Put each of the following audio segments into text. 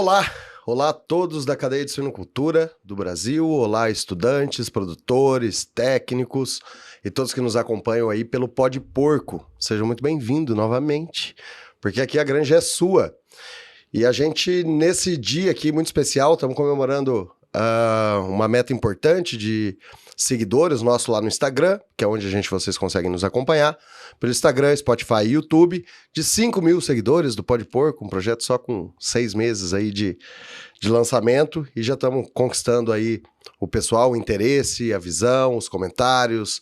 Olá! Olá a todos da cadeia de suinocultura do Brasil, olá estudantes, produtores, técnicos e todos que nos acompanham aí pelo Pode Porco. Sejam muito bem-vindos novamente, porque aqui a granja é sua. E a gente, nesse dia aqui muito especial, estamos comemorando uma meta importante de seguidores nosso lá no Instagram, que é onde vocês conseguem nos acompanhar, pelo Instagram, Spotify e YouTube, de 5 mil seguidores do Pode Porco, um projeto só com 6 meses aí de lançamento, e já estamos conquistando aí o pessoal, o interesse, a visão, os comentários,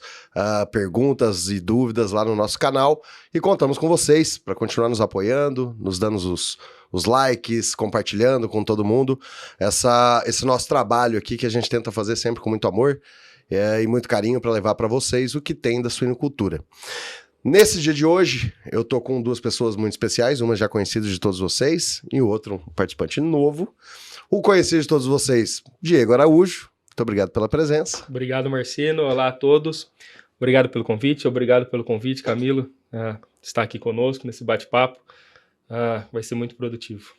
perguntas e dúvidas lá no nosso canal, e contamos com vocês para continuar nos apoiando, nos dando os likes, compartilhando com todo mundo esse nosso trabalho aqui que a gente tenta fazer sempre com muito amor e muito carinho para levar para vocês o que tem da suinocultura. Nesse dia de hoje, eu tô com duas pessoas muito especiais, uma já conhecida de todos vocês e o outro um participante novo. O conhecido de todos vocês, Diego Araújo, muito obrigado pela presença. Obrigado, Marcelo. Olá a todos. Obrigado pelo convite, Camilo, estar aqui conosco nesse bate-papo. Vai ser muito produtivo.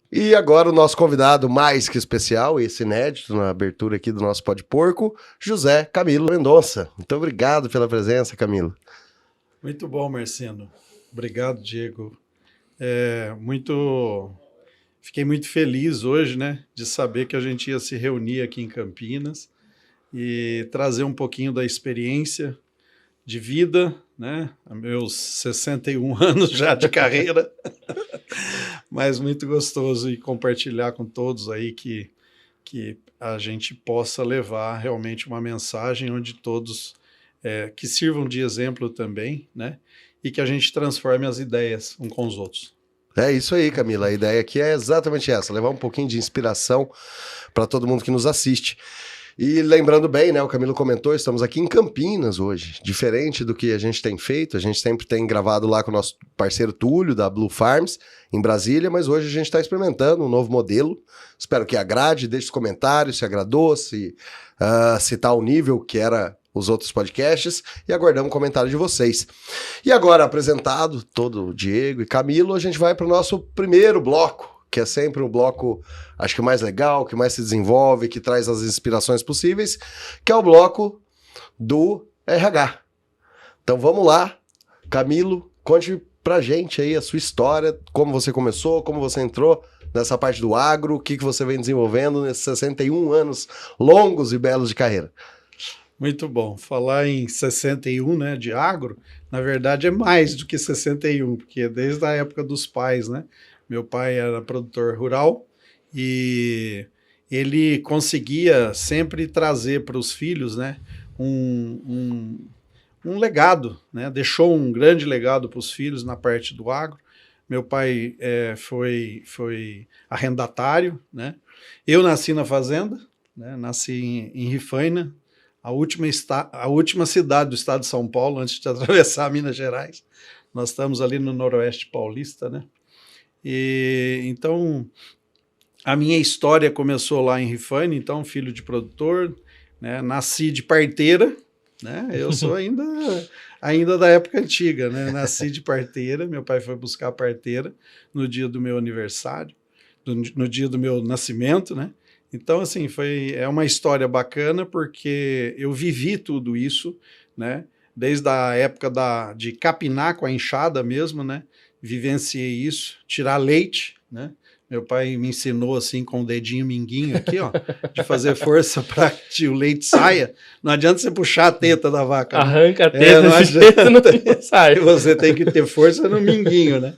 E agora o nosso convidado mais que especial, esse inédito na abertura aqui do nosso Pode Porco, José Camilo Mendonça. Muito obrigado pela presença, Camilo. Muito bom, Marcelo. Obrigado, Diego. Fiquei muito feliz hoje, né, de saber que a gente ia se reunir aqui em Campinas e trazer um pouquinho da experiência de vida, né, a meus 61 anos já de carreira, mas muito gostoso e compartilhar com todos aí que a gente possa levar realmente uma mensagem onde todos que sirvam de exemplo também, né, e que a gente transforme as ideias uns com os outros. É isso aí, Camila. A ideia aqui é exatamente essa, levar um pouquinho de inspiração para todo mundo que nos assiste. E lembrando bem, né, o Camilo comentou, estamos aqui em Campinas hoje, diferente do que a gente tem feito, a gente sempre tem gravado lá com o nosso parceiro Túlio, da Blue Farms, em Brasília, mas hoje a gente está experimentando um novo modelo, espero que agrade, deixe os comentários se agradou, se tá ao nível que era os outros podcasts, e aguardamos o comentário de vocês. E agora, apresentado todo o Diego e Camilo, a gente vai para o nosso primeiro bloco, que é sempre um bloco, acho que mais legal, que mais se desenvolve, que traz as inspirações possíveis, que é o bloco do RH. Então vamos lá, Camilo, conte pra gente aí a sua história, como você começou, como você entrou nessa parte do agro, o que você vem desenvolvendo nesses 61 anos longos e belos de carreira. Muito bom. Falar em 61, né, de agro, na verdade é mais do que 61, porque é desde a época dos pais, né? Meu pai era produtor rural e ele conseguia sempre trazer para os filhos, né, um legado, né? Deixou um grande legado para os filhos na parte do agro. Meu pai foi arrendatário, né? Eu nasci na fazenda, né? Nasci em Rifaina, a última cidade do estado de São Paulo, antes de atravessar Minas Gerais. Nós estamos ali no noroeste paulista, né? E então a minha história começou lá em Rifaina, então filho de produtor, né? Nasci de parteira, né? Eu sou ainda da época antiga, né? Nasci de parteira, meu pai foi buscar a parteira no dia do meu aniversário, no dia do meu nascimento, né? Então, assim, é uma história bacana porque eu vivi tudo isso, né? Desde a época de capinar com a enxada mesmo, né? Vivenciei isso, tirar leite, né? Meu pai me ensinou assim com o dedinho minguinho aqui, ó, de fazer força para que o leite saia. Não adianta você puxar a teta da vaca. Arranca a teta, não adianta, não sai. Você tem que ter força no minguinho, né?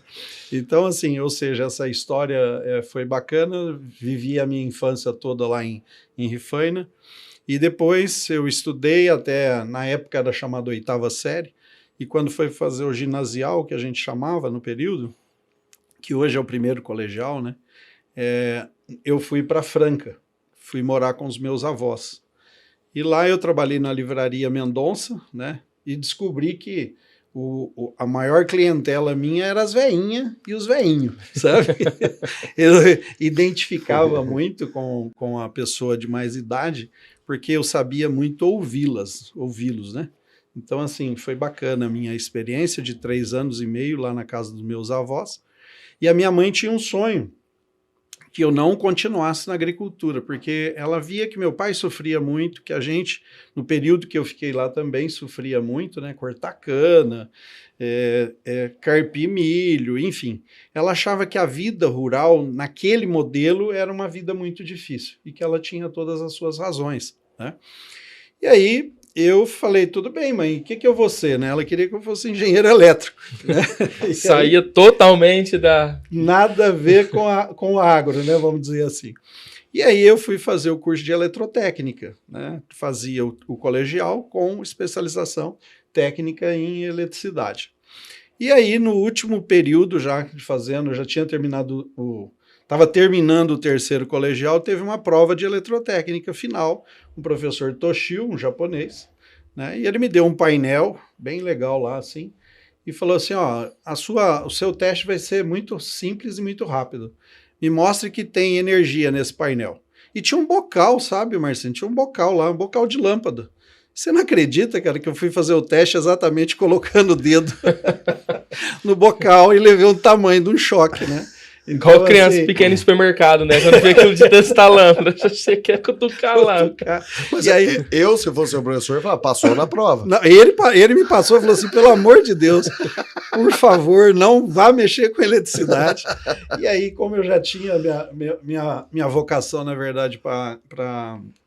Então, assim, ou seja, essa história foi bacana, vivi a minha infância toda lá em Rifaina, e depois eu estudei até, na época era chamada 8ª série, e quando foi fazer o ginasial, que a gente chamava no período, que hoje é o primeiro colegial, né, eu fui para Franca, fui morar com os meus avós. E lá eu trabalhei na livraria Mendonça, né, e descobri que a maior clientela minha era as veinhas e os veinhos, sabe? Eu identificava muito com a pessoa de mais idade, porque eu sabia muito ouvi-los, né? Então, assim, foi bacana a minha experiência de 3 anos e meio lá na casa dos meus avós. E a minha mãe tinha um sonho que eu não continuasse na agricultura, porque ela via que meu pai sofria muito, que a gente, no período que eu fiquei lá também, sofria muito, né? Cortar cana, carpir milho, enfim. Ela achava que a vida rural, naquele modelo, era uma vida muito difícil e que ela tinha todas as suas razões, né? E aí eu falei, tudo bem, mãe, o que eu vou ser, né? Ela queria que eu fosse engenheiro elétrico, né? Saía totalmente da... Nada a ver com o agro, né? Vamos dizer assim. E aí eu fui fazer o curso de eletrotécnica, né? Fazia o colegial com especialização técnica em eletricidade. E aí, no último período, já tinha terminado estava terminando o terceiro colegial, teve uma prova de eletrotécnica final, um professor Toshio, um japonês, né? E ele me deu um painel bem legal lá, assim, e falou assim, ó, o seu teste vai ser muito simples e muito rápido. Me mostre que tem energia nesse painel. E tinha um bocal, sabe, Marcinho? Tinha um bocal lá, um bocal de lâmpada. Você não acredita, cara, que eu fui fazer o teste exatamente colocando o dedo no bocal e levei um tamanho de um choque, né? Então, igual criança assim, pequena em supermercado, né? Quando vê aquilo de testar lâmpada, você quer cutucar lá. Mas e aí, eu, se fosse o professor, eu falava, passou na prova. Não, ele me passou e falou assim, pelo amor de Deus, por favor, não vá mexer com eletricidade. E aí, como eu já tinha minha vocação, na verdade, para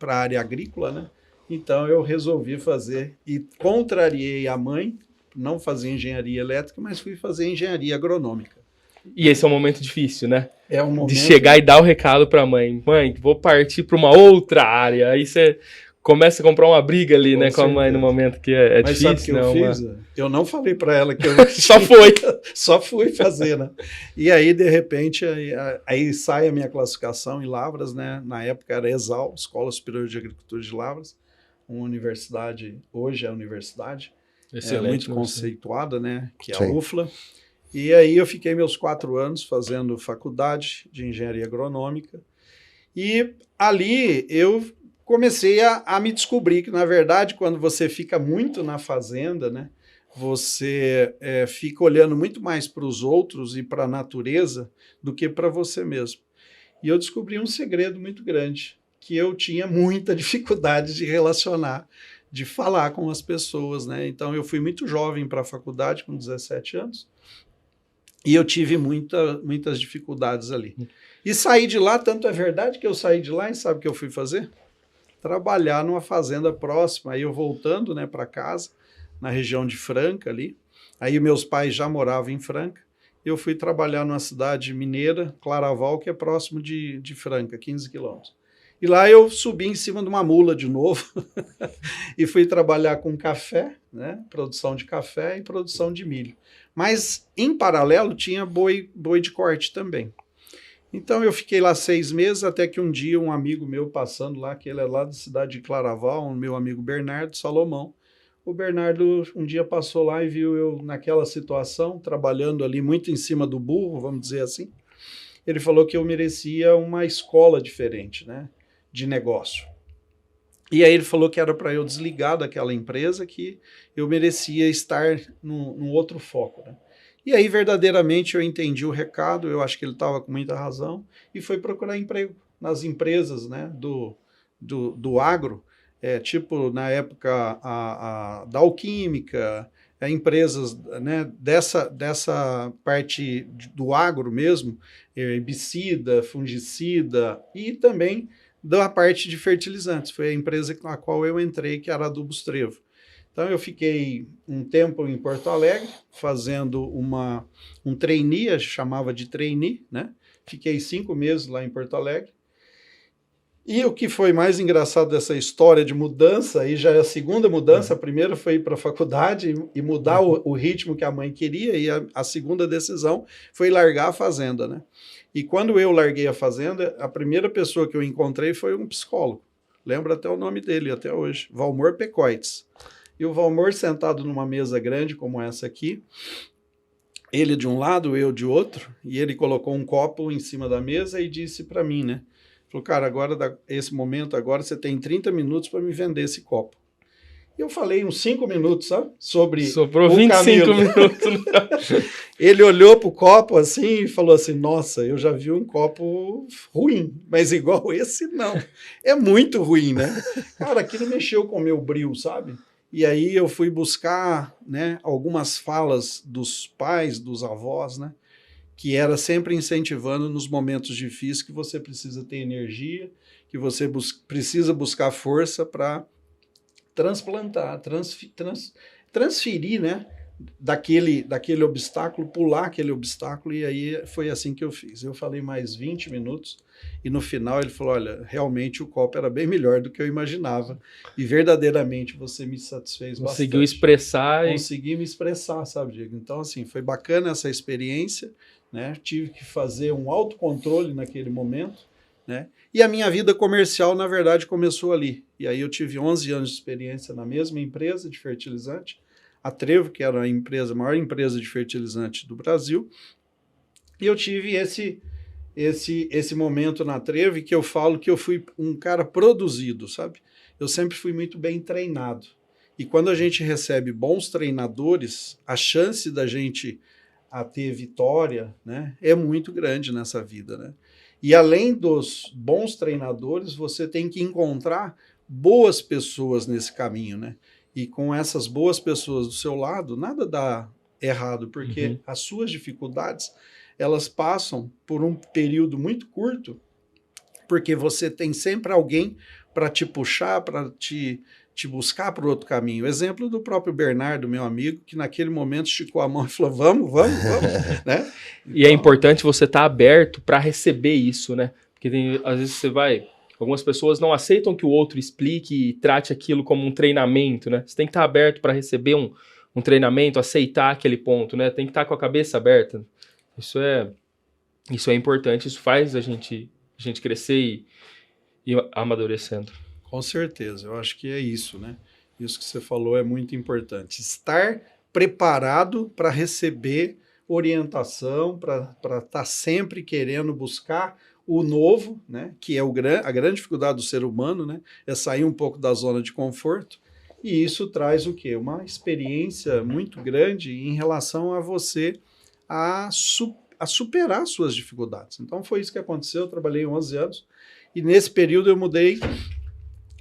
a área agrícola, né? Então, eu resolvi fazer e contrariei a mãe, não fazer engenharia elétrica, mas fui fazer engenharia agronômica. E esse é um momento difícil, né? É um momento... De chegar e dar o recado pra mãe. Mãe, vou partir pra uma outra área. Aí você começa a comprar uma briga ali, né, com a mãe no momento que é Mas difícil. Mas sabe o que eu fiz? Eu não falei pra ela que eu... Só foi. Só fui fazer, né? E aí, de repente, aí sai a minha classificação em Lavras, né? Na época era ESAL, Escola Superior de Agricultura de Lavras, uma universidade, hoje é a universidade, muito conceituada, né? Que é a UFLA. E aí eu fiquei meus 4 anos fazendo faculdade de engenharia agronômica e ali eu comecei a me descobrir que, na verdade, quando você fica muito na fazenda, né, você fica olhando muito mais para os outros e para a natureza do que para você mesmo. E eu descobri um segredo muito grande, que eu tinha muita dificuldade de relacionar, de falar com as pessoas, né? Então eu fui muito jovem para a faculdade, com 17 anos, e eu tive muitas dificuldades ali. E saí de lá, tanto é verdade que eu saí de lá e sabe o que eu fui fazer? Trabalhar numa fazenda próxima. Aí eu voltando, né, para casa, na região de Franca ali. Aí meus pais já moravam em Franca. Eu fui trabalhar numa cidade mineira, Claraval, que é próximo de Franca, 15 quilômetros. E lá eu subi em cima de uma mula de novo e fui trabalhar com café, né? Produção de café e produção de milho. Mas, em paralelo, tinha boi de corte também. Então, eu fiquei lá 6 meses, até que um dia um amigo meu passando lá, que ele é lá da cidade de Claraval, o meu amigo Bernardo Salomão. O Bernardo um dia passou lá e viu eu naquela situação, trabalhando ali muito em cima do burro, vamos dizer assim. Ele falou que eu merecia uma escola diferente, né? De negócio. E aí ele falou que era para eu desligar daquela empresa, que eu merecia estar num outro foco, né? E aí verdadeiramente eu entendi o recado, eu acho que ele estava com muita razão, e fui procurar emprego nas empresas, né, do agro, tipo na época da Alquímica, empresas, né, dessa parte do agro mesmo, herbicida, fungicida e também da parte de fertilizantes. Foi a empresa com a qual eu entrei, que era a Adubos Trevo. Então, eu fiquei um tempo em Porto Alegre, fazendo um trainee, chamava de trainee, né? Fiquei 5 meses lá em Porto Alegre. E o que foi mais engraçado dessa história de mudança, aí já é a segunda mudança, a primeira foi ir para a faculdade e mudar o ritmo que a mãe queria, e a segunda decisão foi largar a fazenda, né? E quando eu larguei a fazenda, a primeira pessoa que eu encontrei foi um psicólogo. Lembro até o nome dele, até hoje, Valmor Pecoites. E o Valmor sentado numa mesa grande como essa aqui, ele de um lado, eu de outro, e ele colocou um copo em cima da mesa e disse para mim, né? Falou, cara, agora, esse momento agora, você tem 30 minutos para me vender esse copo. E eu falei uns 5 minutos, sabe? Sobre Sobrou o 25 Camilo. minutos. Ele olhou pro copo assim e falou assim, nossa, eu já vi um copo ruim, mas igual esse não. É muito ruim, né? Cara, aquilo mexeu com o meu brio, sabe? E aí eu fui buscar, né, algumas falas dos pais, dos avós, né? Que era sempre incentivando nos momentos difíceis que você precisa ter energia, que você precisa buscar força para transplantar, transferir, né, daquele obstáculo, pular aquele obstáculo, e aí foi assim que eu fiz. Eu falei mais 20 minutos, e no final ele falou, olha, realmente o copo era bem melhor do que eu imaginava, e verdadeiramente você me satisfez bastante. Conseguiu expressar. Consegui me expressar, sabe, Diego? Então, assim, foi bacana essa experiência, né? Tive que fazer um autocontrole naquele momento, né? E a minha vida comercial, na verdade, começou ali. E aí eu tive 11 anos de experiência na mesma empresa de fertilizante, a Trevo, que era a maior empresa de fertilizante do Brasil. E eu tive esse momento na Trevo que eu falo que eu fui um cara produzido, sabe? Eu sempre fui muito bem treinado. E quando a gente recebe bons treinadores, a chance da gente a ter vitória, né, é muito grande nessa vida, né? E além dos bons treinadores, você tem que encontrar boas pessoas nesse caminho, né? E com essas boas pessoas do seu lado, nada dá errado, porque as suas dificuldades, elas passam por um período muito curto, porque você tem sempre alguém para te puxar, para te buscar para o outro caminho. O exemplo do próprio Bernardo, meu amigo, que naquele momento esticou a mão e falou, vamos, né? Então, e é importante você estar aberto para receber isso, né? Porque às vezes algumas pessoas não aceitam que o outro explique e trate aquilo como um treinamento, né? Você tem que estar aberto para receber um treinamento, aceitar aquele ponto, né? Tem que estar com a cabeça aberta. Isso é importante, isso faz a gente crescer e amadurecendo. Com certeza, eu acho que é isso, né? Isso que você falou é muito importante. Estar preparado para receber orientação, para estar sempre querendo buscar o novo, né? Que é a grande dificuldade do ser humano, né? É sair um pouco da zona de conforto. E isso traz o quê? Uma experiência muito grande em relação a você a superar suas dificuldades. Então foi isso que aconteceu, eu trabalhei 11 anos e nesse período eu mudei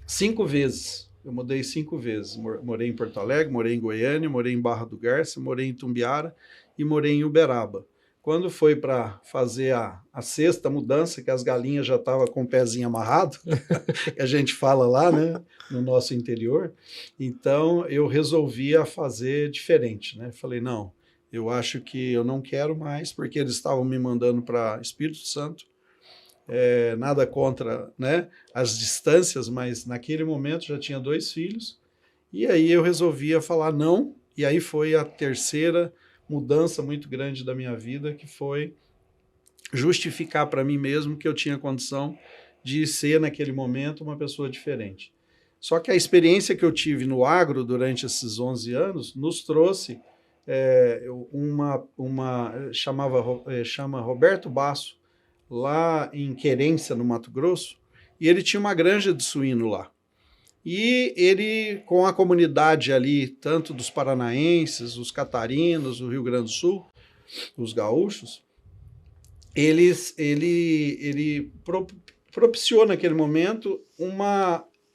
5 vezes. Eu mudei 5 vezes. Morei em Porto Alegre, morei em Goiânia, morei em Barra do Garça, morei em Tumbiara e morei em Uberaba. Quando foi para fazer a 6ª mudança, que as galinhas já estavam com o pezinho amarrado, que a gente fala lá, né, no nosso interior, então eu resolvi fazer diferente, né? Falei, não, eu acho que eu não quero mais, porque eles estavam me mandando para Espírito Santo, nada contra, né, as distâncias, mas naquele momento já tinha 2 filhos, e aí eu resolvia falar não, e aí foi a 3ª mudança muito grande da minha vida, que foi justificar para mim mesmo que eu tinha condição de ser, naquele momento, uma pessoa diferente. Só que a experiência que eu tive no agro durante esses 11 anos nos trouxe chama Roberto Basso, lá em Querência, no Mato Grosso, e ele tinha uma granja de suíno lá. E ele, com a comunidade ali, tanto dos paranaenses, os catarinos, o Rio Grande do Sul, os gaúchos, ele propiciou naquele momento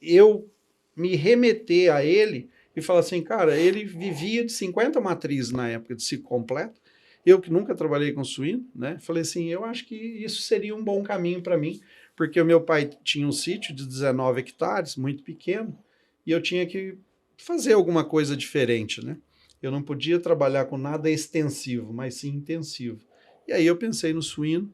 eu me remeter a ele e falar assim, cara, ele vivia de 50 matrizes na época de ciclo completo, eu que nunca trabalhei com suíno, né? Falei assim, eu acho que isso seria um bom caminho para mim, porque o meu pai tinha um sítio de 19 hectares, muito pequeno, e eu tinha que fazer alguma coisa diferente, né? Eu não podia trabalhar com nada extensivo, mas sim intensivo. E aí eu pensei no suíno,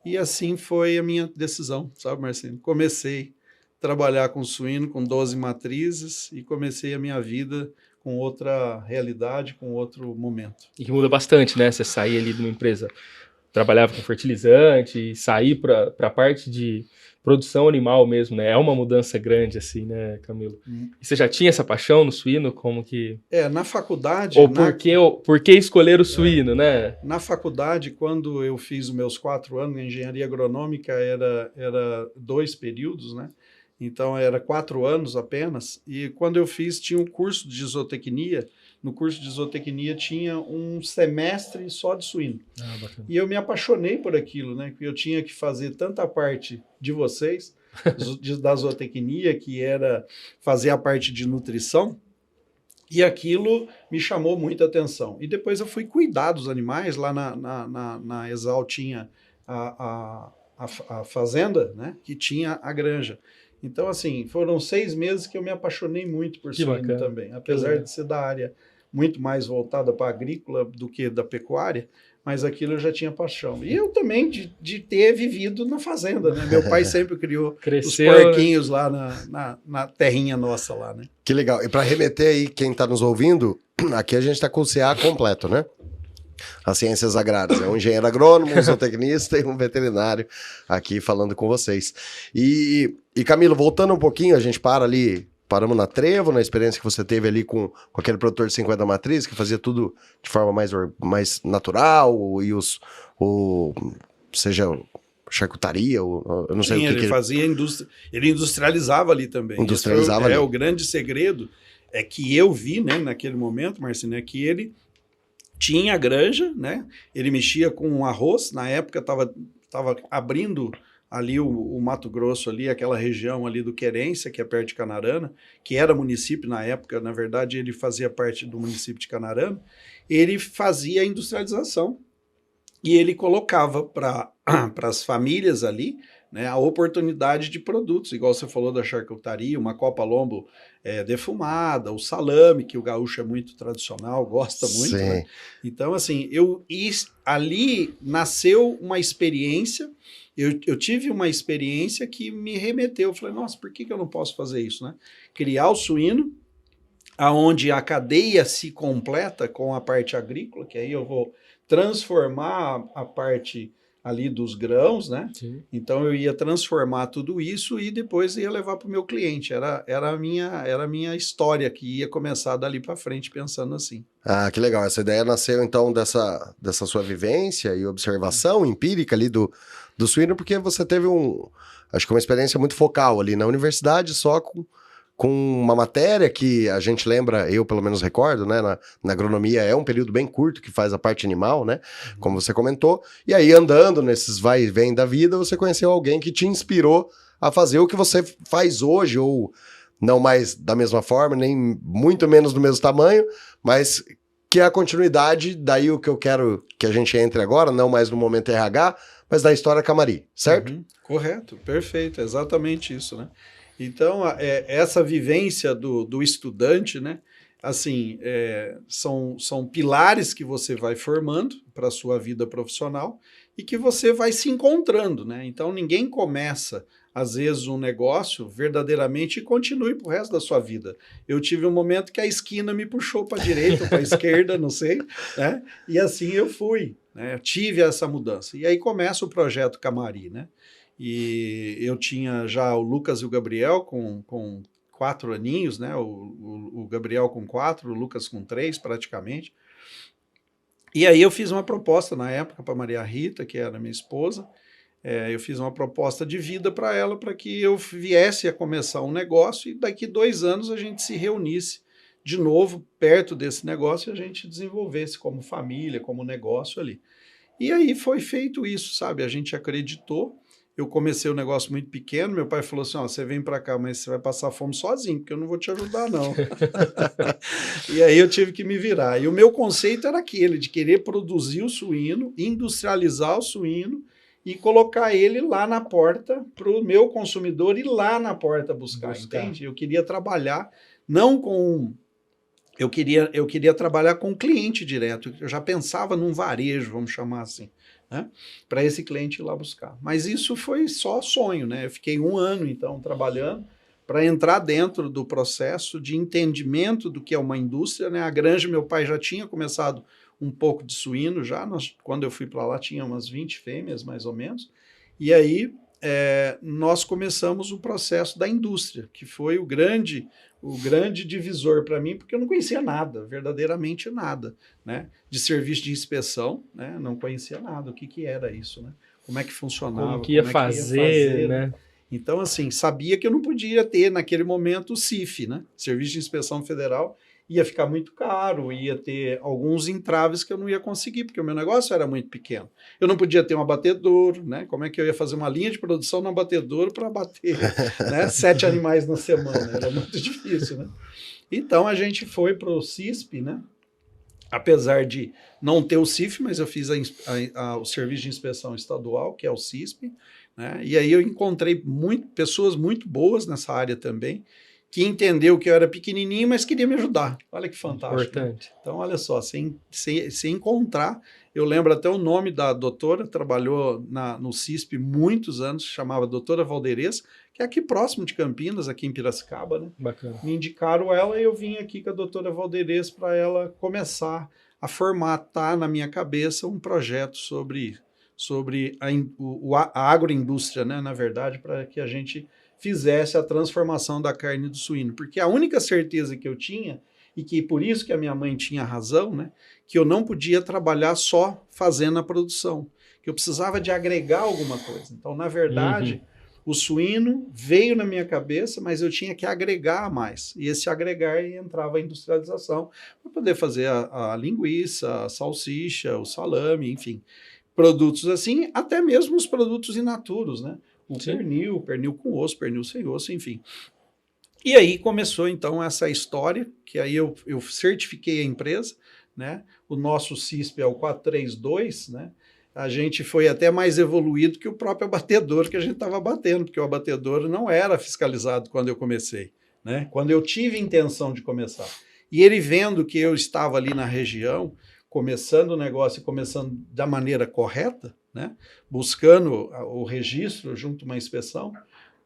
e assim foi a minha decisão, sabe, Marcelo? Comecei a trabalhar com suíno, com 12 matrizes, e comecei a minha vida com outra realidade, com outro momento. E que muda bastante, né? Você sair ali de uma empresa, trabalhava com fertilizante, e sair para a parte de produção animal mesmo, né? É uma mudança grande, assim, né, Camilo? E você já tinha essa paixão no suíno? Como que... na faculdade... Ou por que escolher o suíno, né? Na faculdade, quando eu fiz os meus 4 anos, a engenharia agronômica era 2 períodos, né? Então era 4 anos apenas, e quando eu fiz tinha um curso de zootecnia. No curso de zootecnia tinha um semestre só de suíno. E eu me apaixonei por aquilo, né? Porque eu tinha que fazer tanta parte de vocês, da zootecnia, que era fazer a parte de nutrição, e aquilo me chamou muita atenção. E depois eu fui cuidar dos animais, lá na Exal tinha a fazenda, né? Que tinha a granja. Então, assim, foram 6 meses que eu me apaixonei muito por suíno também, apesar de ser da área muito mais voltada para a agrícola do que da pecuária, mas aquilo eu já tinha paixão. E eu também de ter vivido na fazenda, né? Meu pai sempre criou os porquinhos, né? Lá na terrinha nossa lá, né? Que legal. E para remeter aí quem está nos ouvindo, aqui a gente está com o CA completo, né? As ciências agrárias. É um engenheiro agrônomo, um zootecnista e um veterinário aqui falando com vocês. E Camilo, voltando um pouquinho, a gente paramos na Trevo, na experiência que você teve ali com aquele produtor de 50 matrizes, que fazia tudo de forma mais natural, e seja charcutaria, eu não sei. Sim, o que ele fazia, ele industrializava ali também. Industrializava ali. O grande segredo é que eu vi, né, naquele momento, Marcinho, é que ele tinha a granja, né? Ele mexia com arroz, na época estava abrindo ali o Mato Grosso, ali, aquela região ali do Querência, que é perto de Canarana, que era município na época, na verdade ele fazia parte do município de Canarana. Ele fazia a industrialização e ele colocava para as famílias ali, né, a oportunidade de produtos, igual você falou da charcutaria, uma copa lombo defumada, o salame, que o gaúcho é muito tradicional, gosta muito, né? Então, assim, ali nasceu uma experiência, eu tive uma experiência que me remeteu, eu falei, nossa, por que eu não posso fazer isso, né? Criar o suíno, aonde a cadeia se completa com a parte agrícola, que aí eu vou transformar a parte ali dos grãos, né? Sim. Então eu ia transformar tudo isso e depois ia levar para o meu cliente. Era a minha história que ia começar dali para frente pensando assim. Ah, que legal. Essa ideia nasceu então dessa sua vivência e observação empírica ali do suíno, porque você teve acho que uma experiência muito focal ali na universidade, só com uma matéria que a gente lembra, eu pelo menos recordo, né, na agronomia é um período bem curto que faz a parte animal, né, como você comentou, e aí andando nesses vai e vem da vida, você conheceu alguém que te inspirou a fazer o que você faz hoje, ou não mais da mesma forma, nem muito menos do mesmo tamanho, mas que é a continuidade, daí o que eu quero que a gente entre agora, não mais no momento RH, mas da história Camari, certo? Uhum, correto, perfeito, exatamente isso, né? Então, essa vivência do estudante, né, assim, são pilares que você vai formando para a sua vida profissional e que você vai se encontrando, né? Então, ninguém começa, às vezes, um negócio verdadeiramente e continue para o resto da sua vida. Eu tive um momento que a esquina me puxou para a direita ou para a esquerda, não sei, né? E assim eu fui, né? Tive essa mudança. E aí começa o projeto Camari, né? E eu tinha já o Lucas e o Gabriel com 4 aninhos, né? O Gabriel com 4, o Lucas com 3 praticamente. E aí eu fiz uma proposta na época para Maria Rita, que era minha esposa. Eu fiz uma proposta de vida para ela, para que eu viesse a começar um negócio e daqui 2 anos a gente se reunisse de novo perto desse negócio e a gente desenvolvesse como família, como negócio ali. E aí foi feito isso, sabe? A gente acreditou. Eu comecei um negócio muito pequeno, meu pai falou assim, você vem para cá, mas você vai passar fome sozinho, porque eu não vou te ajudar, não. E aí eu tive que me virar. E o meu conceito era aquele, de querer produzir o suíno, industrializar o suíno e colocar ele lá na porta para o meu consumidor ir lá na porta buscar, entende? Eu queria trabalhar, não com... Eu queria trabalhar com o cliente direto. Eu já pensava num varejo, vamos chamar assim, né? Para esse cliente ir lá buscar. Mas isso foi só sonho, né? Eu fiquei 1 ano, então, trabalhando para entrar dentro do processo de entendimento do que é uma indústria, né? A granja, meu pai já tinha começado um pouco de suíno já. Quando eu fui para lá, tinha umas 20 fêmeas, mais ou menos. E aí, nós começamos o processo da indústria, que foi o grande divisor para mim, porque eu não conhecia nada, verdadeiramente nada, né? De serviço de inspeção, né? Não conhecia nada, o que era isso, né? Como é que funcionava, como que ia fazer, né? Então, assim, sabia que eu não podia ter, naquele momento, o CIF, né? Serviço de Inspeção Federal, ia ficar muito caro, ia ter alguns entraves que eu não ia conseguir, porque o meu negócio era muito pequeno. Eu não podia ter um abatedouro, né? Como é que eu ia fazer uma linha de produção no abatedouro para abater, né, 7 animais na semana? Era muito difícil, né? Então, a gente foi para o CISP, né? Apesar de não ter o CIF, mas eu fiz o Serviço de Inspeção Estadual, que é o CISP, né? E aí eu encontrei pessoas muito boas nessa área também, que entendeu que eu era pequenininho, mas queria me ajudar. Olha que fantástico. Importante. Né? Então, olha só, se encontrar, eu lembro até o nome da doutora, trabalhou no CISP muitos anos, chamava doutora Valderez, que é aqui próximo de Campinas, aqui em Piracicaba, né? Bacana. Me indicaram ela e eu vim aqui com a doutora Valderez para ela começar a formatar na minha cabeça um projeto sobre a agroindústria, né? Na verdade, para que a gente fizesse a transformação da carne do suíno. Porque a única certeza que eu tinha, e que por isso que a minha mãe tinha razão, né? Que eu não podia trabalhar só fazendo a produção, que eu precisava de agregar alguma coisa. Então, na verdade, o suíno veio na minha cabeça, mas eu tinha que agregar mais. E esse agregar entrava a industrialização para poder fazer a linguiça, a salsicha, o salame, enfim. Produtos assim, até mesmo os produtos in naturos, né? O pernil com osso, pernil sem osso, enfim. E aí começou, então, essa história, que aí eu certifiquei a empresa, né? O nosso CISP é o 432, né? A gente foi até mais evoluído que o próprio abatedouro que a gente estava batendo, porque o abatedouro não era fiscalizado quando eu comecei, né? Quando eu tive intenção de começar. E ele vendo que eu estava ali na região, começando o negócio e começando da maneira correta, né? Buscando o registro junto a uma inspeção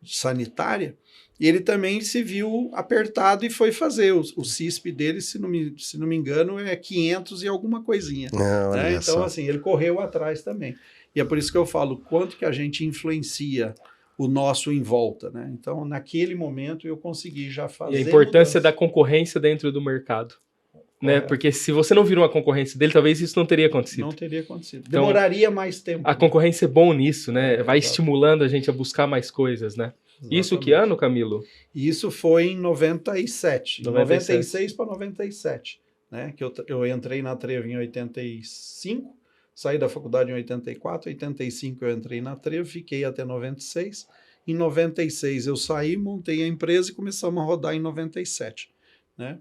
sanitária, e ele também se viu apertado e foi fazer. O CISP dele, se não me engano, é 500 e alguma coisinha. Né? Então, assim, ele correu atrás também. E é por isso que eu falo quanto que a gente influencia o nosso em volta. Né? Então, naquele momento, eu consegui já fazer... E a importância da concorrência dentro do mercado. Né? Porque se você não vira uma concorrência dele, talvez isso não teria acontecido. Não teria acontecido. Demoraria mais tempo. A concorrência é bom nisso, né? Vai estimulando a gente a buscar mais coisas, né? Exatamente. Isso que ano, Camilo? Isso foi em 97. 96 para 97. Né? Que eu entrei na Trevo em 85, saí da faculdade em 84, 85 eu entrei na Trevo, fiquei até 96. Em 96 eu saí, montei a empresa e começamos a rodar em 97. Né?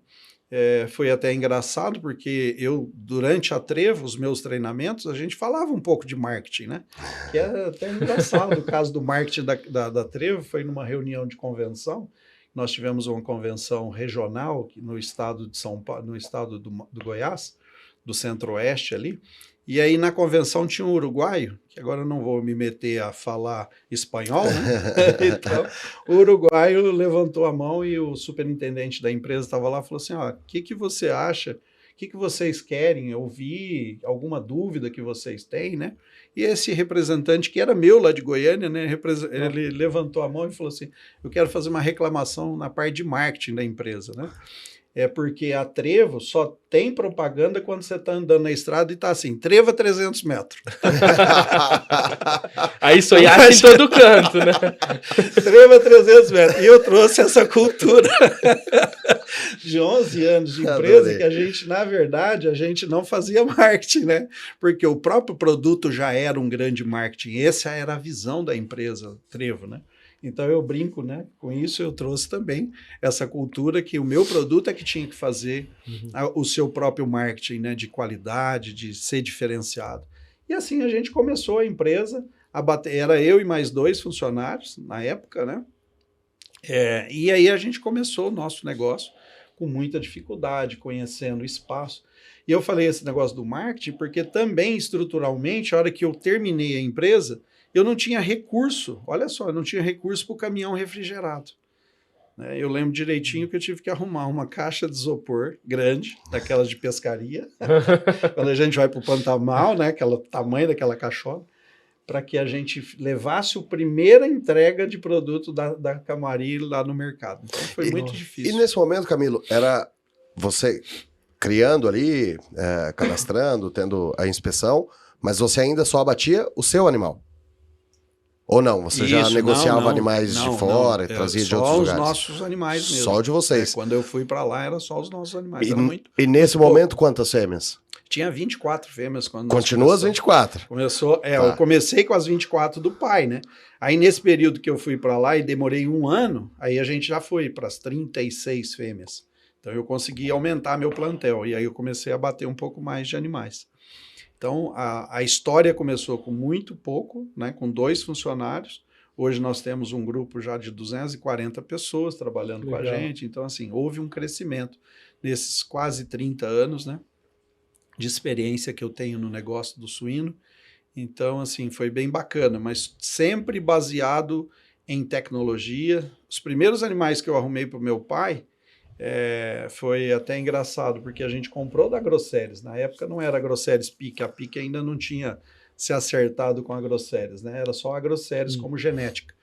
Foi até engraçado, porque durante a Trevo, os meus treinamentos, a gente falava um pouco de marketing, né? Que é até engraçado. O caso do marketing da Trevo foi numa reunião de convenção. Nós tivemos uma convenção regional no estado de São Paulo, no estado do Goiás, do Centro-Oeste ali. E aí na convenção tinha um uruguaio, que agora eu não vou me meter a falar espanhol, né? Então, o uruguaio levantou a mão e o superintendente da empresa estava lá e falou assim, o que você acha? O que vocês querem ouvir? Alguma dúvida que vocês têm, né? E esse representante, que era meu lá de Goiânia, né? Ele levantou a mão e falou assim, eu quero fazer uma reclamação na parte de marketing da empresa, né? É porque a Trevo só tem propaganda quando você está andando na estrada e está assim, Trevo a 300 metros. Aí isso aí acha em todo canto, né? Trevo a 300 metros. E eu trouxe essa cultura de 11 anos de empresa que a gente, na verdade, a gente não fazia marketing, né? Porque o próprio produto já era um grande marketing. Essa era a visão da empresa Trevo, né? Então eu brinco, né? Com isso eu trouxe também essa cultura que o meu produto é que tinha que fazer o seu próprio marketing, né? De qualidade, de ser diferenciado. E assim a gente começou a empresa a bater. Era eu e mais 2 funcionários na época, né? E aí a gente começou o nosso negócio com muita dificuldade, conhecendo o espaço. E eu falei esse negócio do marketing porque também estruturalmente, a hora que eu terminei a empresa, eu não tinha recurso, olha só, eu não tinha recurso para o caminhão refrigerado. Eu lembro direitinho que eu tive que arrumar uma caixa de isopor grande, daquelas de pescaria, quando a gente vai para o Pantanal, né, aquele tamanho daquela caixola, para que a gente levasse a primeira entrega de produto da Camari lá no mercado. Então foi muito difícil. E nesse momento, Camilo, era você criando ali, cadastrando, tendo a inspeção, mas você ainda só abatia o seu animal? Ou não? Você já Isso, negociava não, animais de não, fora não. e trazia de Só outros os lugares? nossos animais mesmo. Só de vocês. Quando eu fui para lá, era só os nossos animais. E, Era muito, e nesse muito momento, pouco. quantas fêmeas? Tinha 24 fêmeas quando nós Continua as começamos. 24. Começou, Tá. eu comecei com as 24 do pai, né? Aí nesse período que eu fui para lá e demorei 1 ano, aí a gente já foi para as 36 fêmeas. Então eu consegui aumentar meu plantel e aí eu comecei a bater um pouco mais de animais. Então a história começou com muito pouco, né? Com 2 funcionários. Hoje nós temos um grupo já de 240 pessoas trabalhando com a gente. Então assim, houve um crescimento nesses quase 30 anos, né? De experiência que eu tenho no negócio do suíno. Então, assim, foi bem bacana, mas sempre baseado em tecnologia. Os primeiros animais que eu arrumei para o meu pai foi até engraçado, porque a gente comprou da Grosseries. Na época não era Grosseries Pique, a Pique ainda não tinha se acertado com a Grosseries, né? Era só a Grosseries como genética.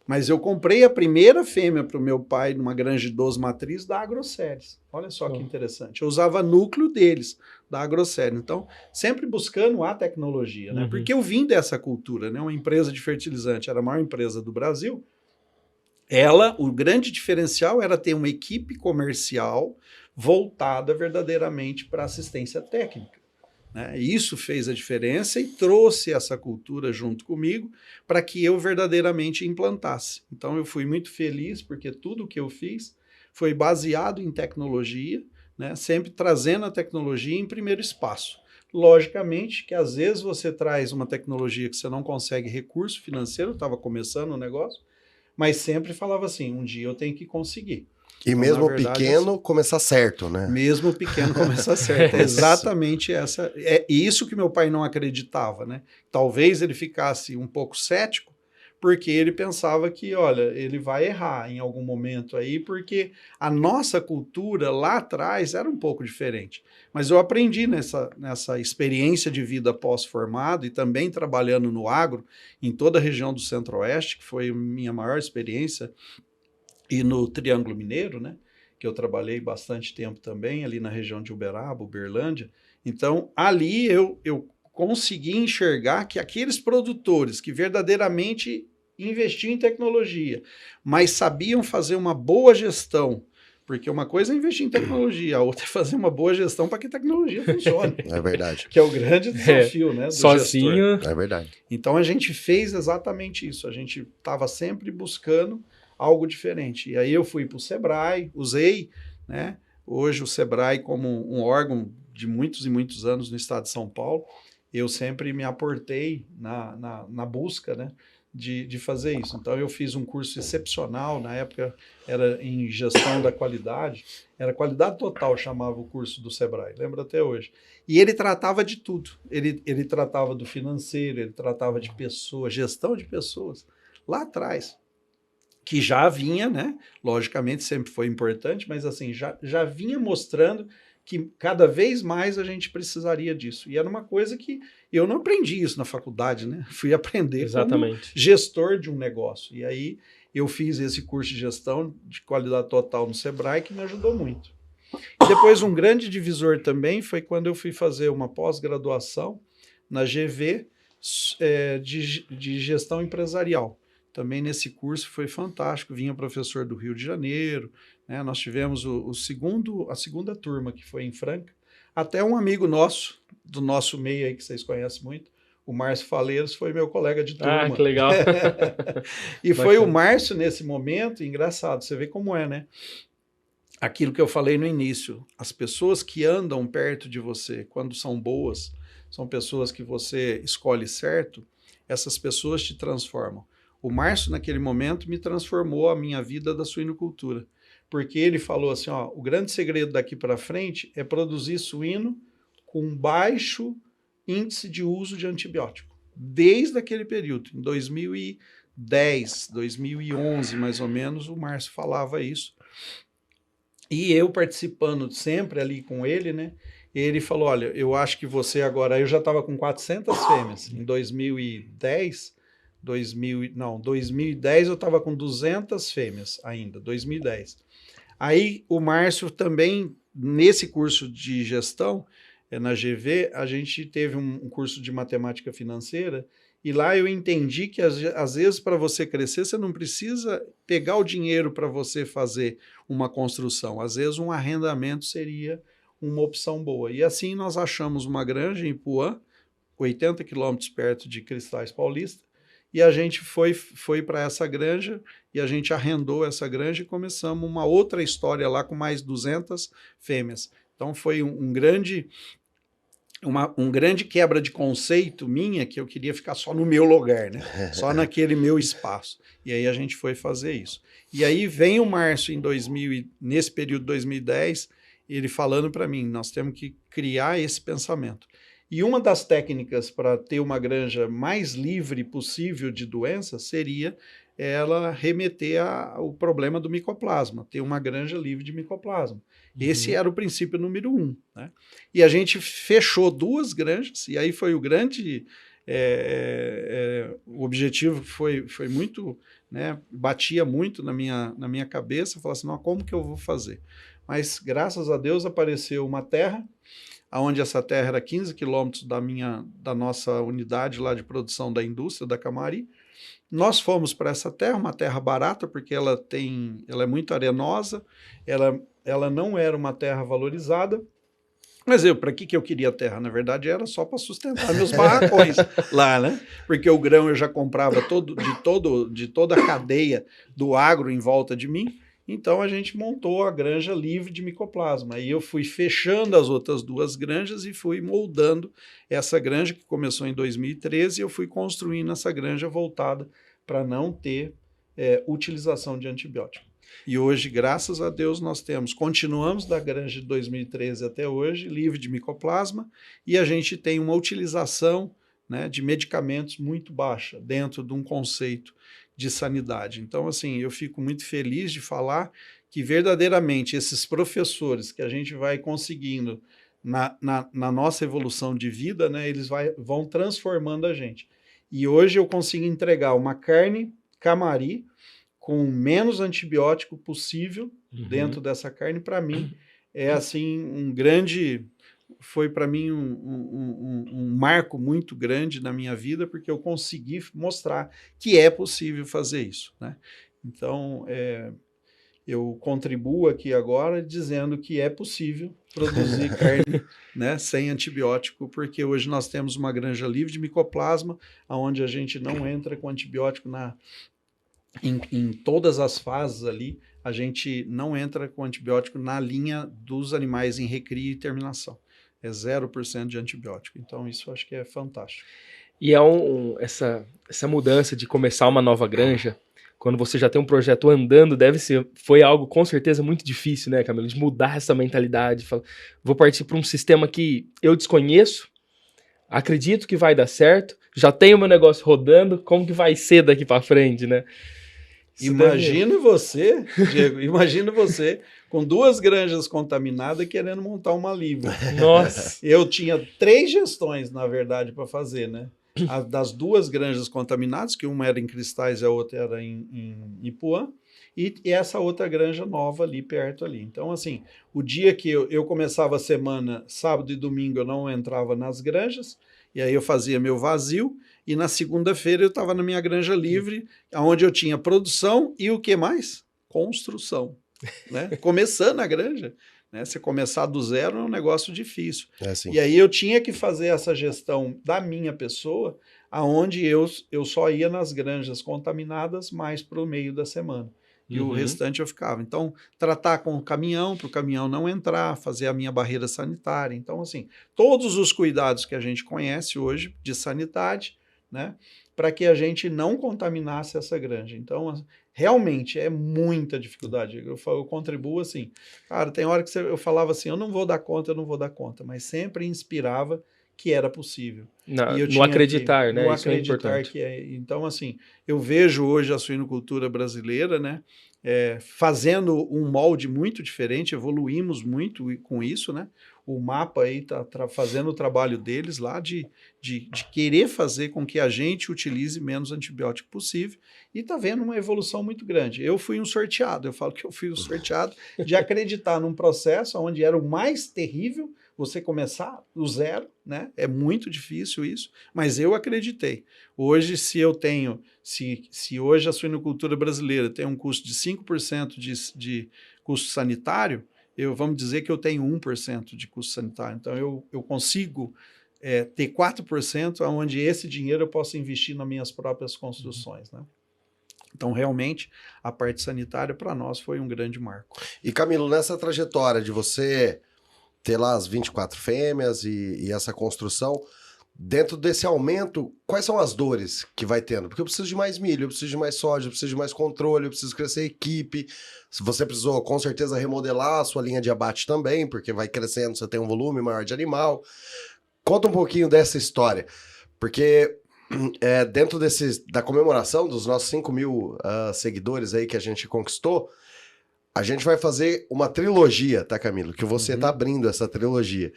Mas eu comprei a primeira fêmea para o meu pai numa granja de 12 matriz da Grosseries. Olha só que interessante. Eu usava núcleo deles, da Grosseries. Então, sempre buscando a tecnologia, né? Porque eu vim dessa cultura, né? Uma empresa de fertilizante era a maior empresa do Brasil. O grande diferencial era ter uma equipe comercial voltada verdadeiramente para assistência técnica. Né? Isso fez a diferença e trouxe essa cultura junto comigo para que eu verdadeiramente implantasse. Então eu fui muito feliz porque tudo que eu fiz foi baseado em tecnologia, né? Sempre trazendo a tecnologia em primeiro espaço. Logicamente que às vezes você traz uma tecnologia que você não consegue recurso financeiro, estava começando o negócio, mas sempre falava assim, um dia eu tenho que conseguir. E então, mesmo verdade, pequeno, assim, começar certo, né? Mesmo pequeno, começar certo. Exatamente essa. É isso que meu pai não acreditava, né? Talvez ele ficasse um pouco cético, porque ele pensava que, olha, ele vai errar em algum momento aí, porque a nossa cultura lá atrás era um pouco diferente. Mas eu aprendi nessa experiência de vida pós-formado e também trabalhando no agro, em toda a região do Centro-Oeste, que foi minha maior experiência, e no Triângulo Mineiro, né, que eu trabalhei bastante tempo também, ali na região de Uberaba, Uberlândia. Então, ali eu consegui enxergar que aqueles produtores que verdadeiramente investiam em tecnologia, mas sabiam fazer uma boa gestão, porque uma coisa é investir em tecnologia, a outra é fazer uma boa gestão para que a tecnologia funcione. É verdade. Que é o grande desafio, né, do sozinho. gestor. É verdade. Então, a gente fez exatamente isso. A gente estava sempre buscando algo diferente. E aí eu fui para o Sebrae, usei, né, hoje o Sebrae como um órgão de muitos e muitos anos no estado de São Paulo, eu sempre me aportei na busca, né, de fazer isso. Então eu fiz um curso excepcional, na época era em gestão da qualidade, era qualidade total, chamava o curso do Sebrae, lembro até hoje. E ele tratava de tudo, ele tratava do financeiro, ele tratava de pessoas, gestão de pessoas, lá atrás. Que já vinha, né? Logicamente sempre foi importante, mas assim, já vinha mostrando que cada vez mais a gente precisaria disso. E era uma coisa que eu não aprendi isso na faculdade, né? Fui aprender como gestor de um negócio. E aí eu fiz esse curso de gestão de qualidade total no Sebrae, que me ajudou muito. E depois um grande divisor também foi quando eu fui fazer uma pós-graduação na GV de gestão empresarial. Também nesse curso foi fantástico, vinha professor do Rio de Janeiro, né? Nós tivemos a segunda turma, que foi em Franca, até um amigo nosso, do nosso meio aí, que vocês conhecem muito, o Márcio Faleiros, foi meu colega de turma. Ah, que legal. E foi o Márcio, nesse momento, engraçado, você vê como é, né? Aquilo que eu falei no início, as pessoas que andam perto de você, quando são boas, são pessoas que você escolhe certo, essas pessoas te transformam. O Márcio, naquele momento, me transformou a minha vida da suinocultura, porque ele falou assim, ó, o grande segredo daqui para frente é produzir suíno com baixo índice de uso de antibiótico. Desde aquele período, em 2010, 2011, mais ou menos, o Márcio falava isso. E eu participando sempre ali com ele, né? Ele falou, olha, eu acho que você agora... Eu já estava com 400 fêmeas em 2010... 2010 eu estava com 200 fêmeas ainda, 2010. Aí o Márcio também, nesse curso de gestão, na GV, a gente teve um curso de matemática financeira E lá eu entendi que, às vezes, para você crescer, você não precisa pegar o dinheiro para você fazer uma construção. Às vezes, um arrendamento seria uma opção boa. E assim nós achamos uma granja em Ipuã, 80 quilômetros perto de Cristais Paulista, e a gente foi para essa granja e a gente arrendou essa granja e começamos uma outra história lá com mais 200 fêmeas. Então foi um grande quebra de conceito minha, que eu queria ficar só no meu lugar, né? Só naquele meu espaço. E aí a gente foi fazer isso. E aí vem o Márcio nesse período de 2010, ele falando para mim, nós temos que criar esse pensamento. E uma das técnicas para ter uma granja mais livre possível de doenças seria ela remeter ao problema do micoplasma, ter uma granja livre de micoplasma. Esse era o princípio número 1. Né? E a gente fechou 2 granjas, e aí foi o grande... o objetivo foi muito... Né, batia muito na minha cabeça, falava assim, não, como que eu vou fazer? Mas, graças a Deus, apareceu uma terra, onde essa terra era 15 quilômetros da nossa unidade lá de produção da indústria, da Camari. Nós fomos para essa terra, uma terra barata, porque ela é muito arenosa, ela não era uma terra valorizada. Mas para que eu queria terra? Na verdade, era só para sustentar meus barracões lá, né? Porque o grão eu já comprava de toda a cadeia do agro em volta de mim. Então, a gente montou a granja livre de micoplasma. Aí eu fui fechando as outras 2 granjas e fui moldando essa granja, que começou em 2013, e eu fui construindo essa granja voltada para não ter utilização de antibiótico. E hoje, graças a Deus, continuamos da granja de 2013 até hoje, livre de micoplasma, e a gente tem uma utilização, né, de medicamentos muito baixa, dentro de um conceito de sanidade. Então, assim, eu fico muito feliz de falar que verdadeiramente esses professores que a gente vai conseguindo na nossa evolução de vida, né, eles vão transformando a gente. E hoje eu consigo entregar uma carne Camari com menos antibiótico possível dentro dessa carne. Para mim, assim, foi para mim um marco muito grande na minha vida, porque eu consegui mostrar que é possível fazer isso, né? Então, eu contribuo aqui agora dizendo que é possível produzir carne, né, sem antibiótico, porque hoje nós temos uma granja livre de micoplasma, onde a gente não entra com antibiótico em todas as fases ali, a gente não entra com antibiótico na linha dos animais em recria e terminação. É 0% de antibiótico. Então, isso eu acho que é fantástico. E essa mudança de começar uma nova granja, quando você já tem um projeto andando, foi algo com certeza muito difícil, né, Camilo? De mudar essa mentalidade. Vou partir para um sistema que eu desconheço, acredito que vai dar certo, já tenho meu negócio rodando, como que vai ser daqui para frente, né? Imagina você, Diego, com 2 granjas contaminadas querendo montar uma livre. Nossa! Eu tinha 3 gestões, na verdade, para fazer, né? Das 2 granjas contaminadas, que uma era em Cristais e a outra era em Ipuã, e essa outra granja nova ali perto ali. Então, assim, o dia que eu começava a semana, sábado e domingo, eu não entrava nas granjas, e aí eu fazia meu vazio, e na segunda-feira eu estava na minha granja livre, onde eu tinha produção e o que mais? Construção, né? Começando a granja, né? Você começar do zero é um negócio difícil. E aí eu tinha que fazer essa gestão da minha pessoa, aonde eu só ia nas granjas contaminadas mais para o meio da semana. E o restante eu ficava. Então, tratar com o caminhão, para o caminhão não entrar, fazer a minha barreira sanitária. Então, assim, todos os cuidados que a gente conhece hoje de sanidade, né, para que a gente não contaminasse essa granja. Então, realmente é muita dificuldade. Eu contribuo assim. Cara, tem hora que eu falava assim, eu não vou dar conta, mas sempre inspirava que era possível. No acreditar, né? No Isso é acreditar importante. que é. Então, assim, eu vejo hoje a suinocultura brasileira, né, fazendo um molde muito diferente, evoluímos muito com isso, né? O MAPA aí está fazendo o trabalho deles lá de querer fazer com que a gente utilize menos antibiótico possível e está vendo uma evolução muito grande. Eu fui um sorteado, eu falo que eu fui um sorteado de acreditar num processo onde era o mais terrível você começar do zero, né? É muito difícil isso, mas eu acreditei. Hoje, se hoje a suinocultura brasileira tem um custo de 5% de custo sanitário, vamos dizer que eu tenho 1% de custo sanitário. Então, eu consigo ter 4%, onde esse dinheiro eu posso investir nas minhas próprias construções, né? Então, realmente, a parte sanitária para nós foi um grande marco. E, Camilo, nessa trajetória de você ter lá as 24 fêmeas e essa construção, dentro desse aumento, quais são as dores que vai tendo? Porque eu preciso de mais milho, eu preciso de mais soja, eu preciso de mais controle, eu preciso crescer a equipe. Se você precisou, com certeza, remodelar a sua linha de abate também, porque vai crescendo, você tem um volume maior de animal. Conta um pouquinho dessa história, porque dentro da comemoração dos nossos 5.000 seguidores aí que a gente conquistou, a gente vai fazer uma trilogia, tá, Camilo? Que você tá abrindo essa trilogia,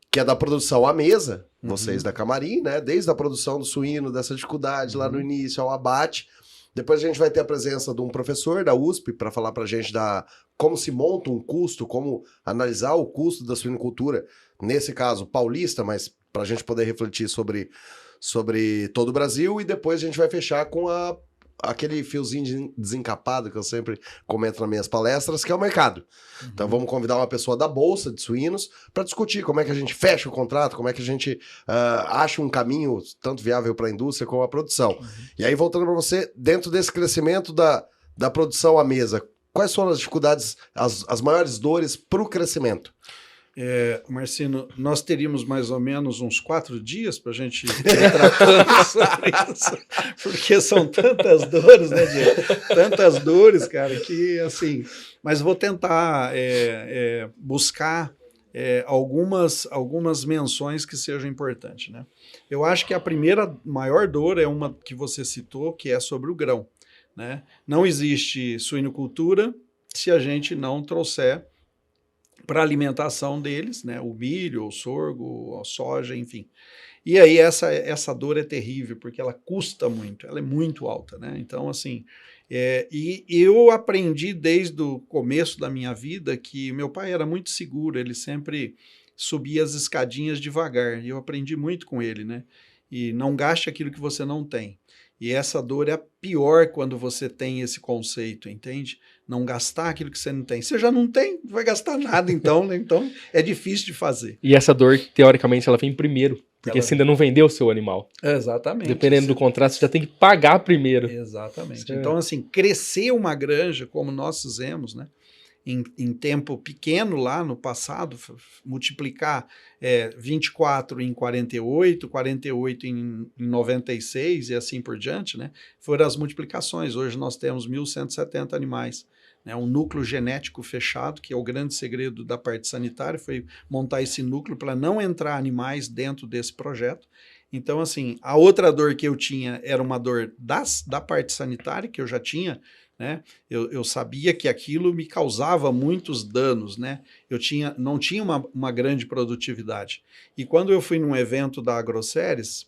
que é da produção à mesa, vocês da Camarim, né? Desde a produção do suíno, dessa dificuldade lá no início, ao abate. Depois a gente vai ter a presença de um professor da USP para falar pra gente como se monta um custo, como analisar o custo da suinocultura, nesse caso paulista, mas pra gente poder refletir sobre todo o Brasil. E depois a gente vai fechar com aquele fiozinho desencapado que eu sempre comento nas minhas palestras, que é o mercado. Então vamos convidar uma pessoa da Bolsa de Suínos para discutir como é que a gente fecha o contrato, como é que a gente acha um caminho tanto viável para a indústria como a produção. E aí, voltando para você, dentro desse crescimento da produção à mesa, quais foram as dificuldades, as maiores dores para o crescimento? Marcino, nós teríamos mais ou menos uns 4 dias para a gente ir tratando sobre isso, porque são tantas dores, né, Diego? Tantas dores, cara, que assim... Mas vou tentar buscar algumas menções que sejam importantes, né? Eu acho que a primeira maior dor é uma que você citou, que é sobre o grão, né? Não existe suinocultura se a gente não trouxer para a alimentação deles, né? O milho, o sorgo, a soja, enfim. E aí essa dor é terrível, porque ela custa muito, ela é muito alta, né? Então, assim, e eu aprendi desde o começo da minha vida que meu pai era muito seguro, ele sempre subia as escadinhas devagar, e eu aprendi muito com ele, né? E não gaste aquilo que você não tem. E essa dor é a pior quando você tem esse conceito, entende? Não gastar aquilo que você não tem. Você já não tem, não vai gastar nada, então, né? Então é difícil de fazer. E essa dor, teoricamente, ela vem primeiro, porque você ainda não vendeu o seu animal. Exatamente. Dependendo do contrato, você já tem que pagar primeiro. Exatamente. Então, assim, crescer uma granja, como nós fizemos, né? Em tempo pequeno lá no passado, multiplicar 24 em 48, 48 em 96 e assim por diante, né? Foram as multiplicações. Hoje nós temos 1.170 animais. Né? Um núcleo genético fechado, que é o grande segredo da parte sanitária, foi montar esse núcleo para não entrar animais dentro desse projeto. Então, assim, a outra dor que eu tinha era uma dor da parte sanitária, que eu já tinha, né? Eu sabia que aquilo me causava muitos danos, né? Não tinha uma grande produtividade. E quando eu fui num evento da AgroSéries,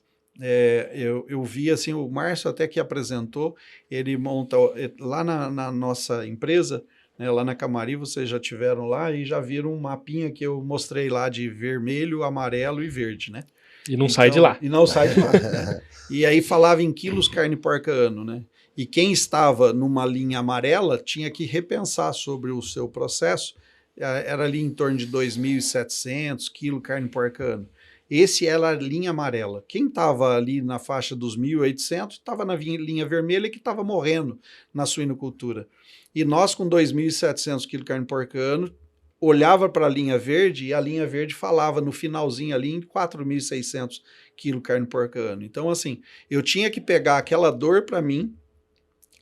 eu vi assim, o Márcio até que apresentou, ele monta lá na nossa empresa, né, lá na Camarim, vocês já tiveram lá e já viram um mapinha que eu mostrei lá de vermelho, amarelo e verde, né? E não sai de lá. E não sai de lá. Né? E aí falava em quilos carne porca ano, né? E quem estava numa linha amarela tinha que repensar sobre o seu processo, era ali em torno de 2.700 quilos carne porca ano. Esse era a linha amarela. Quem estava ali na faixa dos 1.800 estava na linha vermelha que estava morrendo na suinocultura. E nós com 2.700 quilos carne porca ano, olhava para a linha verde e a linha verde falava no finalzinho ali em 4.600 quilos carne porca ano. Então, assim, eu tinha que pegar aquela dor para mim,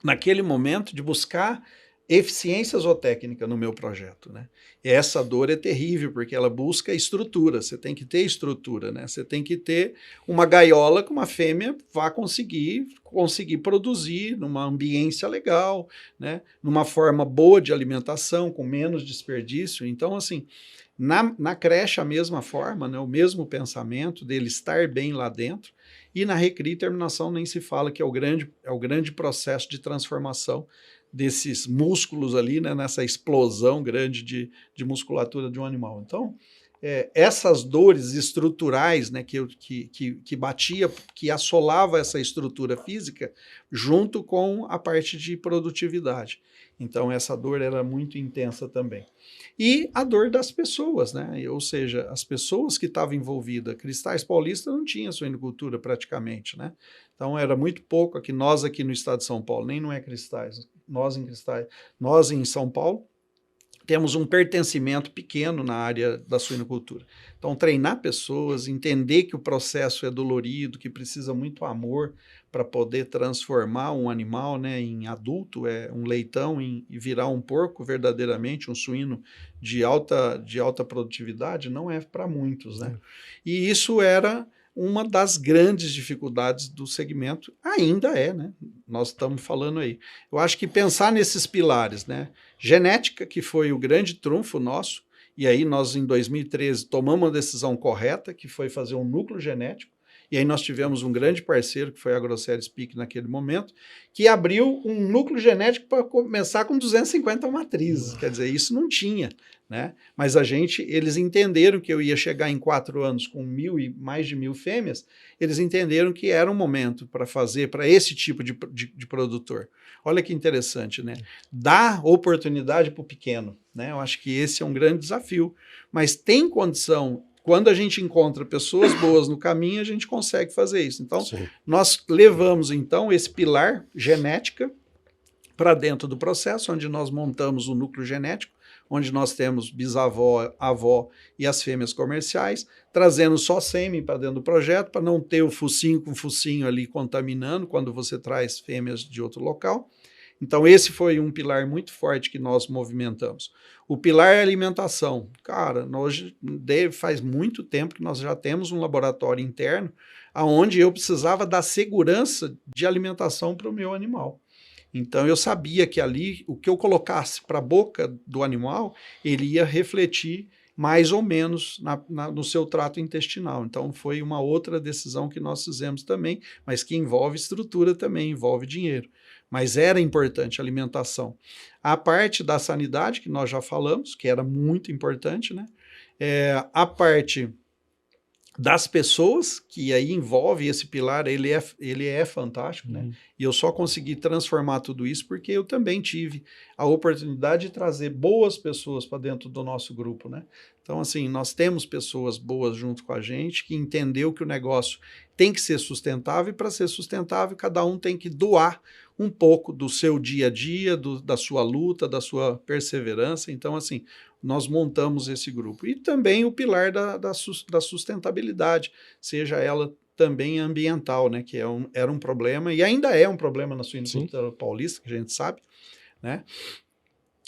naquele momento, de buscar eficiência zootécnica no meu projeto, né? E essa dor é terrível, porque ela busca estrutura, você tem que ter estrutura, né? Você tem que ter uma gaiola que uma fêmea vá conseguir produzir numa ambiência legal, né? Numa forma boa de alimentação, com menos desperdício. Então, assim, na creche a mesma forma, né? O mesmo pensamento dele estar bem lá dentro, e na recria e terminação nem se fala, que é o grande processo de transformação desses músculos ali, né, nessa explosão grande de musculatura de um animal. Então, essas dores estruturais, né, que batia, que assolava essa estrutura física, junto com a parte de produtividade. Então, essa dor era muito intensa também. E a dor das pessoas, né? Ou seja, as pessoas que estavam envolvidas. Cristais Paulista não tinha suinocultura praticamente, né? Então, era muito pouco. Nós aqui no estado de São Paulo, nem não é Cristais, nós em São Paulo, temos um pertencimento pequeno na área da suinocultura. Então, treinar pessoas, entender que o processo é dolorido, que precisa muito amor para poder transformar um animal, né, em adulto, um leitão, e virar um porco verdadeiramente, um suíno de alta produtividade, não é para muitos, né? E isso era uma das grandes dificuldades do segmento, ainda é, né? Nós estamos falando aí. Eu acho que pensar nesses pilares, né? Genética, que foi o grande trunfo nosso, e aí nós em 2013 tomamos uma decisão correta, que foi fazer um núcleo genético, e aí nós tivemos um grande parceiro, que foi a Grosseries Peak naquele momento, que abriu um núcleo genético para começar com 250 matrizes, quer dizer, isso não tinha, né? Mas eles entenderam que eu ia chegar em 4 anos com mais de 1.000 fêmeas, eles entenderam que era um momento para fazer para esse tipo de produtor. Olha que interessante, né? Dar oportunidade para o pequeno, né? Eu acho que esse é um grande desafio, mas tem condição. Quando a gente encontra pessoas boas no caminho, a gente consegue fazer isso. Então, sim, nós levamos, então, esse pilar genética para dentro do processo, onde nós montamos o núcleo genético, onde nós temos bisavó, avó e as fêmeas comerciais, trazendo só sêmen para dentro do projeto, para não ter o focinho com focinho ali contaminando quando você traz fêmeas de outro local. Então, esse foi um pilar muito forte que nós movimentamos. O pilar é alimentação. Cara, faz muito tempo que nós já temos um laboratório interno onde eu precisava dar segurança de alimentação para o meu animal. Então, eu sabia que ali, o que eu colocasse para a boca do animal, ele ia refletir mais ou menos no seu trato intestinal. Então, foi uma outra decisão que nós fizemos também, mas que envolve estrutura também, envolve dinheiro. Mas era importante a alimentação. A parte da sanidade, que nós já falamos, que era muito importante, né? A parte das pessoas, que aí envolve esse pilar, ele é fantástico, né? E eu só consegui transformar tudo isso porque eu também tive a oportunidade de trazer boas pessoas para dentro do nosso grupo, né? Então, assim, nós temos pessoas boas junto com a gente, que entendeu que o negócio tem que ser sustentável, e para ser sustentável, cada um tem que doar um pouco do seu dia a dia, da sua luta, da sua perseverança. Então, assim, nós montamos esse grupo. E também o pilar da sustentabilidade, seja ela também ambiental, né, que era um problema, e ainda é um problema na suinocultura paulista, que a gente sabe, né?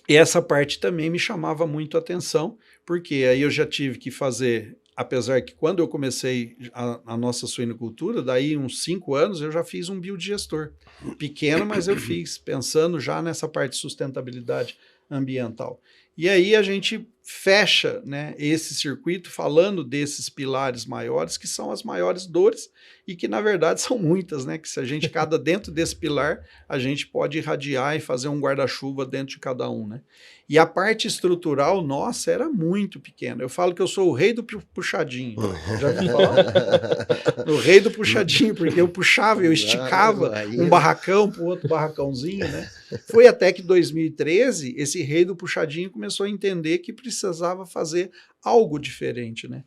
E essa parte também me chamava muito a atenção, porque aí eu já tive que fazer, apesar que quando eu comecei a nossa suinocultura, daí uns 5 anos, eu já fiz um biodigestor. Pequeno, mas eu fiz, pensando já nessa parte de sustentabilidade ambiental. E aí a gente fecha, né, esse circuito falando desses pilares maiores, que são as maiores dores, e que na verdade são muitas, né, que se a gente cada dentro desse pilar, a gente pode irradiar e fazer um guarda-chuva dentro de cada um, né. E a parte estrutural nossa era muito pequena. Eu falo que eu sou o rei do puxadinho. Já me falaram? O rei do puxadinho, porque eu puxava, eu esticava um barracão para o outro barracãozinho, né. Foi até que 2013, esse rei do puxadinho começou a entender que precisava fazer algo diferente, né?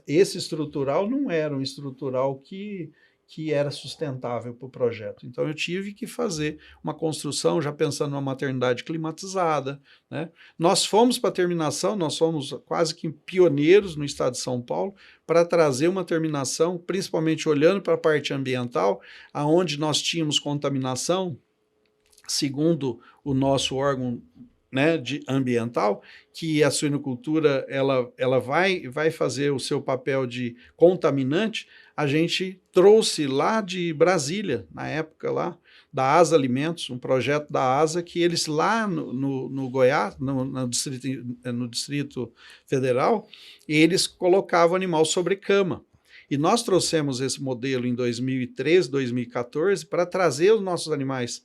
Esse estrutural não era um estrutural que era sustentável para o projeto. Então, eu tive que fazer uma construção, já pensando numa maternidade climatizada, né? Nós fomos para a terminação, nós somos quase que pioneiros no estado de São Paulo para trazer uma terminação, principalmente olhando para a parte ambiental, aonde nós tínhamos contaminação segundo o nosso órgão, né, ambiental, que a suinocultura ela vai fazer o seu papel de contaminante. A gente trouxe lá de Brasília, na época lá, da Asa Alimentos, um projeto da Asa, que eles lá no Goiás, no Distrito Federal, eles colocavam animal sobre cama. E nós trouxemos esse modelo em 2013, 2014, para trazer os nossos animais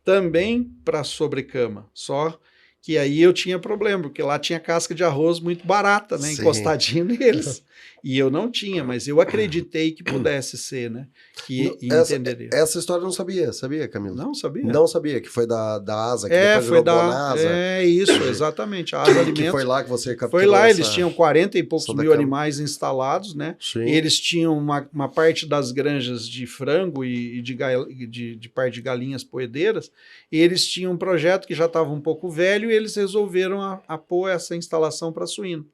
também para sobrecama. Só que aí eu tinha problema, porque lá tinha casca de arroz muito barata, né, encostadinho neles. E eu não tinha, mas eu acreditei que pudesse ser, né? Que entenderia. Essa história eu não sabia, Camilo? Não sabia. Não sabia, que foi da Asa, que depois foi da Bonasa. É isso, exatamente. A Asa Alimentos. Que foi lá que você capturou. Foi lá, eles tinham 40 e poucos mil animais instalados, né? Sim. E eles tinham uma parte das granjas de frango e de parte de galinhas poedeiras. E eles tinham um projeto que já estava um pouco velho e eles resolveram a pôr essa instalação para suíno.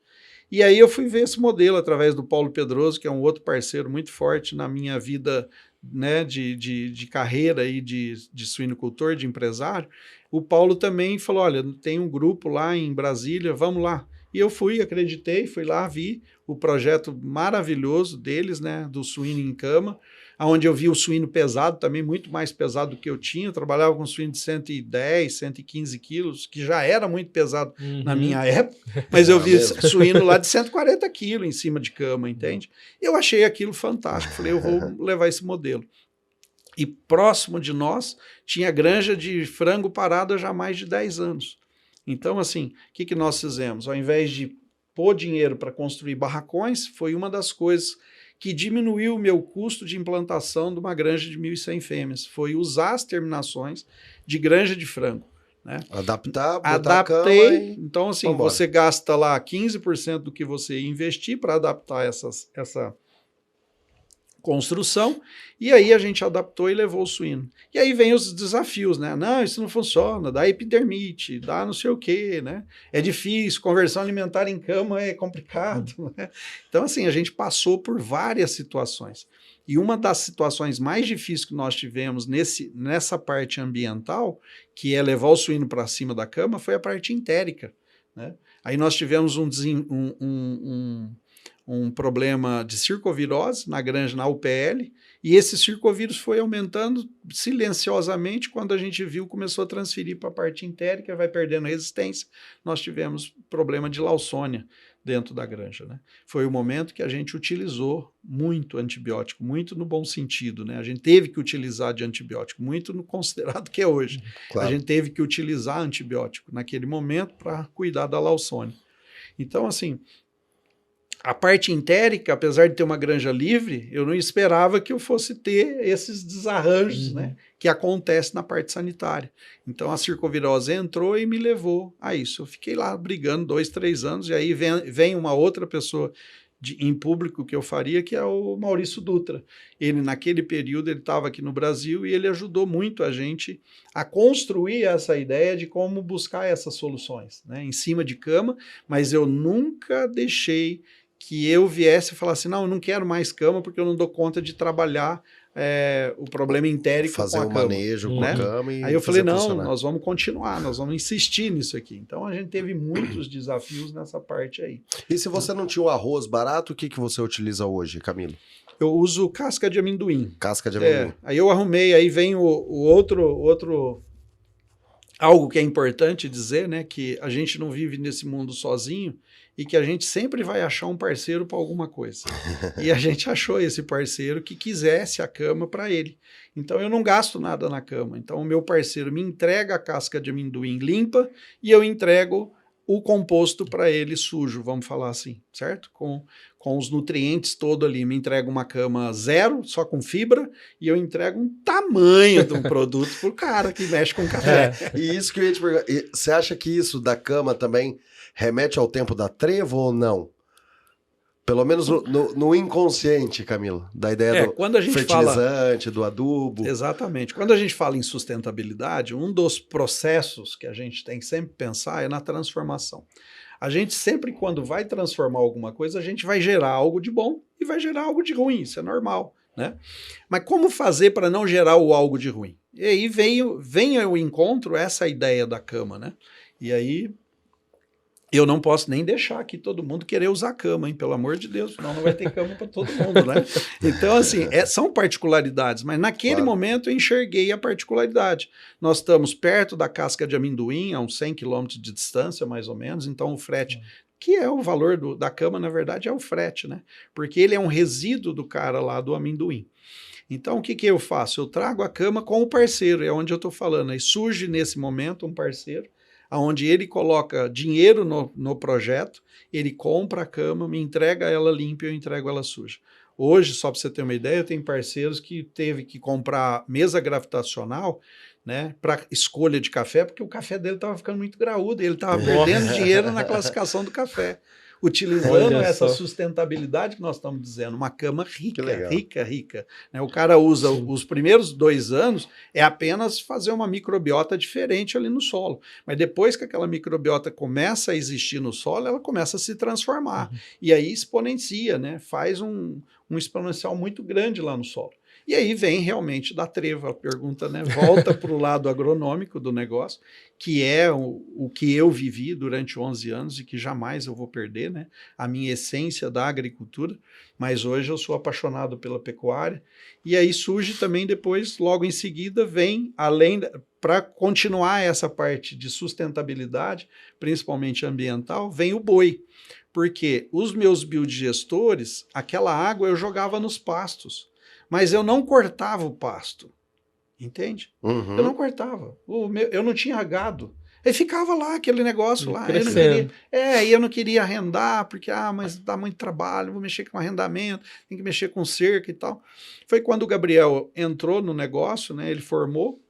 E aí eu fui ver esse modelo através do Paulo Pedroso, que é um outro parceiro muito forte na minha vida, né, de carreira e de suinocultor, de empresário. O Paulo também falou, olha, tem um grupo lá em Brasília, vamos lá. E eu fui, acreditei, fui lá, vi o projeto maravilhoso deles, né, do suíno em cama, onde eu vi o suíno pesado, também muito mais pesado do que eu tinha. Eu trabalhava com suíno de 110, 115 quilos, que já era muito pesado na minha época, mas eu vi suíno lá de 140 quilos em cima de cama, entende? Eu achei aquilo fantástico, falei, eu vou levar esse modelo. E próximo de nós tinha granja de frango parada já há mais de 10 anos. Então, assim, o que nós fizemos? Ao invés de pôr dinheiro para construir barracões, foi uma das coisas que diminuiu o meu custo de implantação de uma granja de 1.100 fêmeas. Foi usar as terminações de granja de frango. Né? Adaptei. Então, assim, vambora. Você gasta lá 15% do que você investir para adaptar essa construção, e aí a gente adaptou e levou o suíno. E aí vem os desafios, né? Não, isso não funciona, dá epidermite, dá não sei o quê, né? É difícil, conversão alimentar em cama é complicado, né? Então, assim, a gente passou por várias situações. E uma das situações mais difíceis que nós tivemos nessa parte ambiental, que é levar o suíno para cima da cama, foi a parte entérica, né? Aí nós tivemos um problema de circovirose na granja, na UPL, e esse circovírus foi aumentando silenciosamente. Quando a gente viu, começou a transferir para a parte entérica, vai perdendo resistência, nós tivemos problema de Lawsonia dentro da granja, né? Foi o momento que a gente utilizou muito antibiótico, muito no bom sentido, né? A gente teve que utilizar de antibiótico, muito no considerado que é hoje. Claro. A gente teve que utilizar antibiótico naquele momento para cuidar da Lawsonia. Então, assim, a parte entérica, apesar de ter uma granja livre, eu não esperava que eu fosse ter esses desarranjos, né, que acontecem na parte sanitária. Então a circovirose entrou e me levou a isso. Eu fiquei lá brigando 2, 3 anos, e aí vem uma outra pessoa em público que eu faria, que é o Maurício Dutra. Ele, naquele período, ele estava aqui no Brasil e ele ajudou muito a gente a construir essa ideia de como buscar essas soluções, né, em cima de cama, mas eu nunca deixei que eu viesse e falasse, não, eu não quero mais cama porque eu não dou conta de trabalhar o problema entérico fazer com a um cama, manejo com né? a cama e aí eu falei, não, funcionar. nós vamos continuar, nós vamos insistir nisso aqui. Então a gente teve muitos desafios nessa parte aí. E se você não tinha o arroz barato, o que você utiliza hoje, Camilo? Eu uso casca de amendoim. Casca de amendoim. Aí eu arrumei, aí vem o outro algo que é importante dizer, né, que a gente não vive nesse mundo sozinho e que a gente sempre vai achar um parceiro para alguma coisa. E a gente achou esse parceiro que quisesse a cama para ele. Então eu não gasto nada na cama. Então o meu parceiro me entrega a casca de amendoim limpa e eu entrego o composto para ele sujo, vamos falar assim, certo? Com os nutrientes todo ali. Me entrega uma cama zero, só com fibra, e eu entrego um tamanho de um produto pro cara que mexe com café. E isso que eu ia te perguntar, você acha que isso da cama também remete ao tempo da trevo ou não? Pelo menos no inconsciente, Camilo, da ideia do quando a gente fertilizante, do adubo. Exatamente. Quando a gente fala em sustentabilidade, um dos processos que a gente tem que sempre pensar é na transformação. A gente sempre, quando vai transformar alguma coisa, a gente vai gerar algo de bom e vai gerar algo de ruim, isso é normal. né? Mas como fazer para não gerar o algo de ruim? E aí vem ao encontro essa ideia da cama, né? E aí eu não posso nem deixar aqui todo mundo querer usar cama, hein? Pelo amor de Deus, senão não vai ter cama para todo mundo, né? Então, assim, são particularidades, mas naquele momento eu enxerguei a particularidade. Nós estamos perto da casca de amendoim, a uns 100 quilômetros de distância, mais ou menos, então o frete, que é o valor da cama, na verdade, é o frete, né? Porque ele é um resíduo do cara lá do amendoim. Então, o que eu faço? Eu trago a cama com o parceiro, é onde eu estou falando. Aí surge nesse momento um parceiro, onde ele coloca dinheiro no projeto, ele compra a cama, me entrega ela limpa e eu entrego ela suja. Hoje, só para você ter uma ideia, eu tenho parceiros que teve que comprar mesa gravitacional, né, para escolha de café, porque o café dele estava ficando muito graúdo e ele estava perdendo dinheiro na classificação do café. Utilizando essa sustentabilidade que nós estamos dizendo, uma cama rica. Né? O cara usa os primeiros 2 anos, é apenas fazer uma microbiota diferente ali no solo. Mas depois que aquela microbiota começa a existir no solo, ela começa a se transformar. E aí exponencia, né? Faz um exponencial muito grande lá no solo. E aí vem realmente da treva a pergunta, né? Volta para o lado agronômico do negócio, que é o que eu vivi durante 11 anos e que jamais eu vou perder, né? A minha essência da agricultura, mas hoje eu sou apaixonado pela pecuária. E aí surge também depois, logo em seguida, vem, para continuar essa parte de sustentabilidade, principalmente ambiental, vem o boi. Porque os meus biodigestores, aquela água eu jogava nos pastos. Mas eu não cortava o pasto, entende? Eu não cortava, eu não tinha gado. Aí ficava lá aquele negócio lá. Eu não queria arrendar, porque mas dá muito trabalho, vou mexer com arrendamento, tem que mexer com cerca e tal. Foi quando o Gabriel entrou no negócio, né? Ele formou,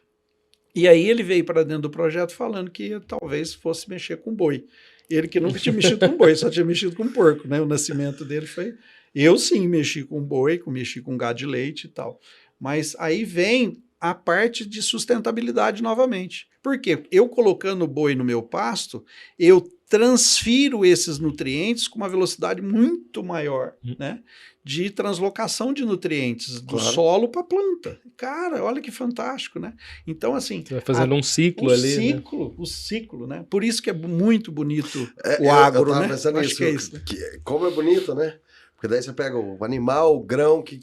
e aí ele veio para dentro do projeto falando que talvez fosse mexer com boi. Ele que nunca tinha mexido com boi, só tinha mexido com porco, né? O nascimento dele foi... Eu sim mexi com boi, mexi com gado de leite e tal. Mas aí vem a parte de sustentabilidade novamente. Por quê? Eu colocando o boi no meu pasto, eu transfiro esses nutrientes com uma velocidade muito maior, né? De translocação de nutrientes do solo para a planta. Cara, olha que fantástico, né? Então, assim... Você vai fazendo um ciclo ali, O ciclo, né? Por isso que é muito bonito o agro, eu tava né? pensando nisso, que é isso, né? Como é bonito, né? Porque daí você pega o animal, o grão que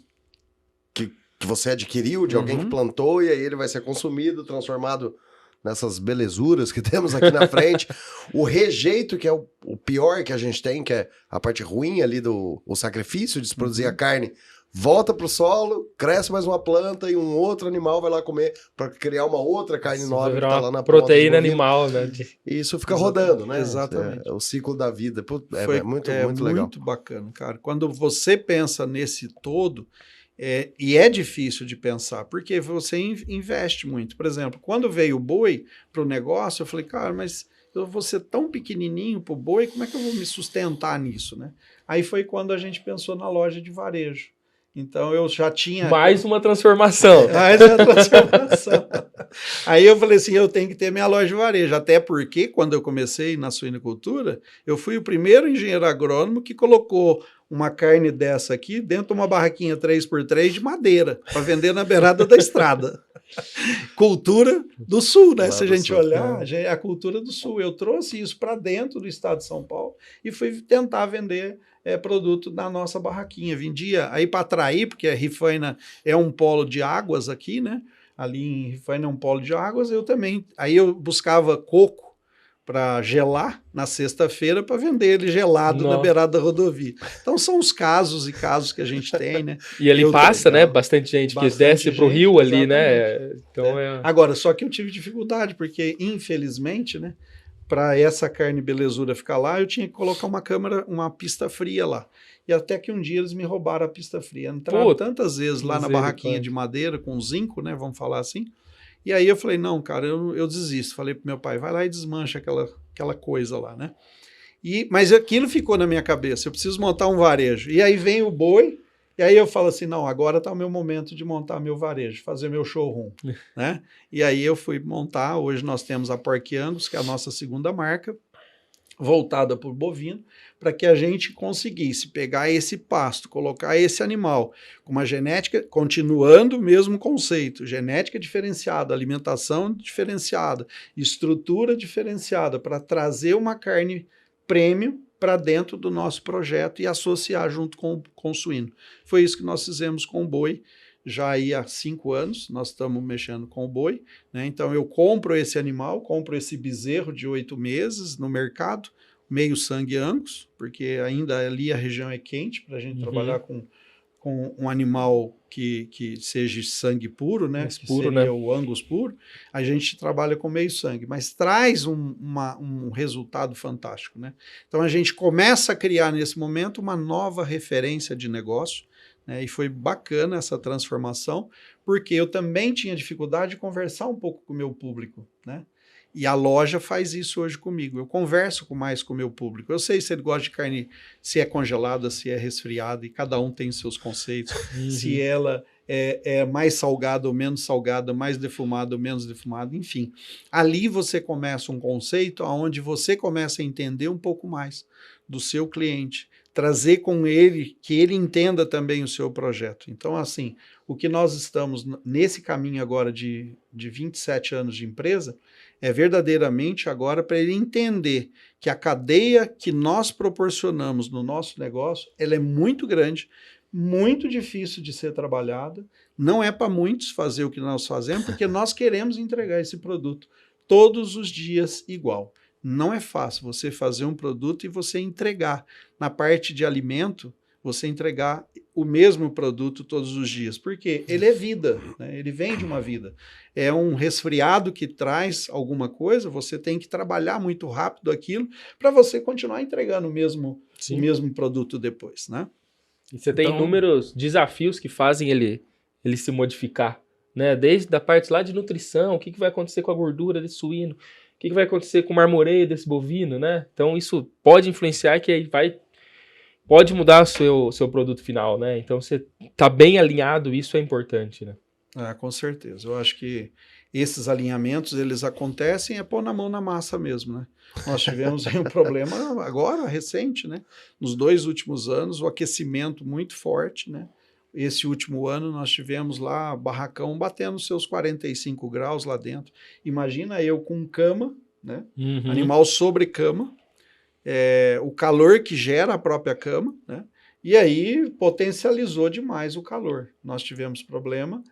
você adquiriu de alguém que plantou, e aí ele vai ser consumido, transformado nessas belezuras que temos aqui na frente. O rejeito, que é o pior que a gente tem, que é a parte ruim ali o sacrifício de se produzir a carne, volta pro solo, cresce mais uma planta e um outro animal vai lá comer para criar uma outra carne nova que tá lá na proteína animal, né? E isso fica rodando, né? Exatamente. É o ciclo da vida. É muito legal. Muito bacana, cara. Quando você pensa nesse todo, e é difícil de pensar, porque você investe muito. Por exemplo, quando veio o boi para o negócio, eu falei, cara, mas eu vou ser tão pequenininho para o boi, como é que eu vou me sustentar nisso, né? Aí foi quando a gente pensou na loja de varejo. Então eu já tinha... Mais uma transformação. Aí eu falei assim, eu tenho que ter minha loja de varejo, até porque quando eu comecei na suinocultura, eu fui o primeiro engenheiro agrônomo que colocou uma carne dessa aqui dentro de uma barraquinha 3x3 de madeira, para vender na beirada da estrada. Cultura do Sul, né? Se a gente olhar, a cultura do Sul. Eu trouxe isso para dentro do estado de São Paulo e fui tentar vender produto na nossa barraquinha. Vendia aí para atrair, porque a Rifaina é um polo de águas aqui, né? Ali em Rifaina é um polo de águas. Eu também. Aí eu buscava coco para gelar na sexta-feira para vender ele gelado na beirada da rodovia. Então são os casos e casos que a gente tem, né? E ali passa, né? Bastante gente que desce para o rio ali, né? Então Agora, só que eu tive dificuldade, porque infelizmente, né? Para essa carne belezura ficar lá, eu tinha que colocar uma pista fria lá. E até que um dia eles me roubaram a pista fria. Entraram tantas vezes lá na barraquinha de madeira com zinco, né? Vamos falar assim. E aí eu falei, não, cara, eu desisto. Falei pro meu pai, vai lá e desmancha aquela coisa lá, né? Mas aquilo ficou na minha cabeça, eu preciso montar um varejo. E aí vem o boi, e aí eu falo assim, não, agora está o meu momento de montar meu varejo, fazer meu showroom, né? E aí eu fui montar, hoje nós temos a Porquiangus, que é a nossa segunda marca, voltada para o bovino, para que a gente conseguisse pegar esse pasto, colocar esse animal com uma genética, continuando o mesmo conceito, genética diferenciada, alimentação diferenciada, estrutura diferenciada, para trazer uma carne premium para dentro do nosso projeto e associar junto com o suíno. Foi isso que nós fizemos com o boi. Já aí há 5 anos, nós estamos mexendo com o boi, né? Então eu compro esse animal, compro esse bezerro de 8 meses no mercado, meio sangue Angus, porque ainda ali a região é quente para a gente trabalhar com um animal que seja sangue puro, né? Mais que puro, seria né? o Angus puro, a gente trabalha com meio sangue, mas traz um resultado fantástico, né? Então a gente começa a criar nesse momento uma nova referência de negócio, né? E foi bacana essa transformação, porque eu também tinha dificuldade de conversar um pouco com o meu público, né? E a loja faz isso hoje comigo. Eu converso mais com o meu público. Eu sei se ele gosta de carne, se é congelada, se é resfriada, e cada um tem os seus conceitos. Se ela é mais salgada ou menos salgada, mais defumada ou menos defumada, enfim. Ali você começa um conceito onde você começa a entender um pouco mais do seu cliente, trazer com ele, que ele entenda também o seu projeto. Então, assim, o que nós estamos nesse caminho agora de 27 anos de empresa, é verdadeiramente agora para ele entender que a cadeia que nós proporcionamos no nosso negócio, ela é muito grande, muito difícil de ser trabalhada, não é para muitos fazer o que nós fazemos, porque nós queremos entregar esse produto todos os dias igual. Não é fácil você fazer um produto e você entregar. Na parte de alimento, você entregar o mesmo produto todos os dias. Porque ele é vida, né? Ele vem de uma vida. É um resfriado que traz alguma coisa, você tem que trabalhar muito rápido aquilo para você continuar entregando o mesmo produto depois, né? E você tem inúmeros desafios que fazem ele se modificar, né? Desde a parte lá de nutrição, o que vai acontecer com a gordura desse suíno, o que vai acontecer com o marmoreio desse bovino, né? Então isso pode influenciar que aí pode mudar o seu produto final, né? Então você tá bem alinhado, isso é importante, né? Ah, com certeza. Eu acho que esses alinhamentos, eles acontecem é pôr na mão na massa mesmo, né? Nós tivemos aí um problema agora, recente, né? Nos 2 últimos anos, o aquecimento muito forte, né? Esse último ano nós tivemos lá barracão batendo seus 45 graus lá dentro. Imagina eu com cama, né? Animal sobre cama, o calor que gera a própria cama, né? E aí potencializou demais o calor. Nós tivemos problema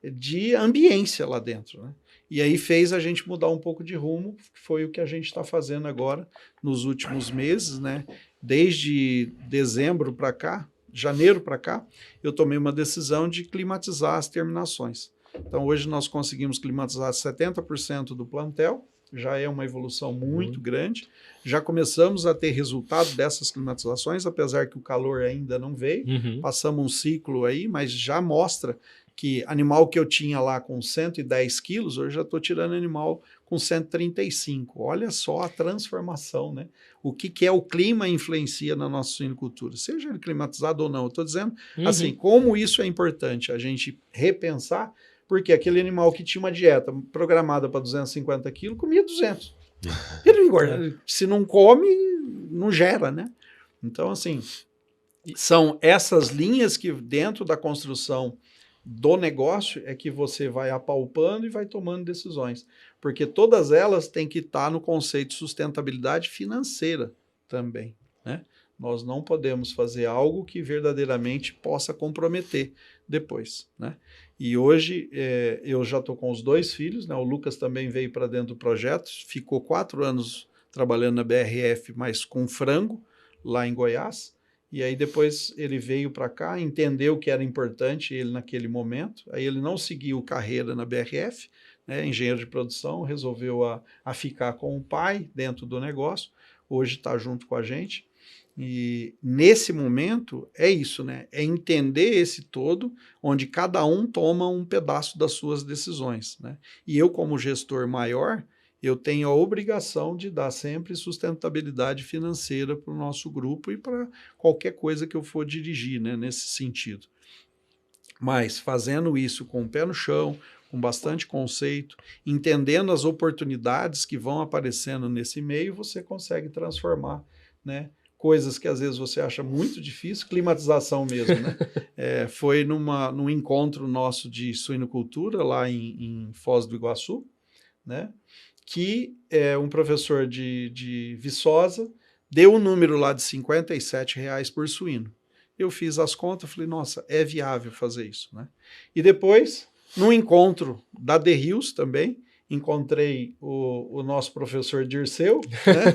de ambiência lá dentro, né? E aí fez a gente mudar um pouco de rumo, que foi o que a gente está fazendo agora nos últimos meses, né? Desde dezembro para cá, janeiro para cá, eu tomei uma decisão de climatizar as terminações. Então hoje nós conseguimos climatizar 70% do plantel, já é uma evolução muito grande. Já começamos a ter resultado dessas climatizações, apesar que o calor ainda não veio. Passamos um ciclo aí, mas já mostra que animal que eu tinha lá com 110 quilos, hoje já estou tirando animal com 135. Olha só a transformação, né? O que é o clima influencia na nossa suinocultura, seja ele climatizado ou não. Eu estou dizendo, assim, como isso é importante a gente repensar, porque aquele animal que tinha uma dieta programada para 250 quilos, comia 200. Ele não engorda. Se não come, não gera, né? Então, assim, são essas linhas que dentro da construção do negócio é que você vai apalpando e vai tomando decisões. Porque todas elas têm que estar no conceito de sustentabilidade financeira também, né? Nós não podemos fazer algo que verdadeiramente possa comprometer depois, né? E hoje eu já estou com os 2 filhos, né? O Lucas também veio para dentro do projeto, ficou 4 anos trabalhando na BRF, mas com frango, lá em Goiás. E aí depois ele veio para cá, entendeu que era importante ele naquele momento. Aí ele não seguiu carreira na BRF, né? Engenheiro de produção, resolveu a ficar com o pai dentro do negócio. Hoje está junto com a gente. E nesse momento é isso, né? É entender esse todo, onde cada um toma um pedaço das suas decisões, né? E eu, como gestor maior, eu tenho a obrigação de dar sempre sustentabilidade financeira para o nosso grupo e para qualquer coisa que eu for dirigir, né? Nesse sentido. Mas fazendo isso com o pé no chão, com bastante conceito, entendendo as oportunidades que vão aparecendo nesse meio, você consegue transformar, né? coisas que às vezes você acha muito difícil, climatização mesmo, né? Foi num encontro nosso de suinocultura lá em Foz do Iguaçu, né? Que um professor de Viçosa deu um número lá de R$57 por suíno. Eu fiz as contas, falei, nossa, é viável fazer isso, né? E depois, num encontro da The Hills também, encontrei o nosso professor Dirceu, né?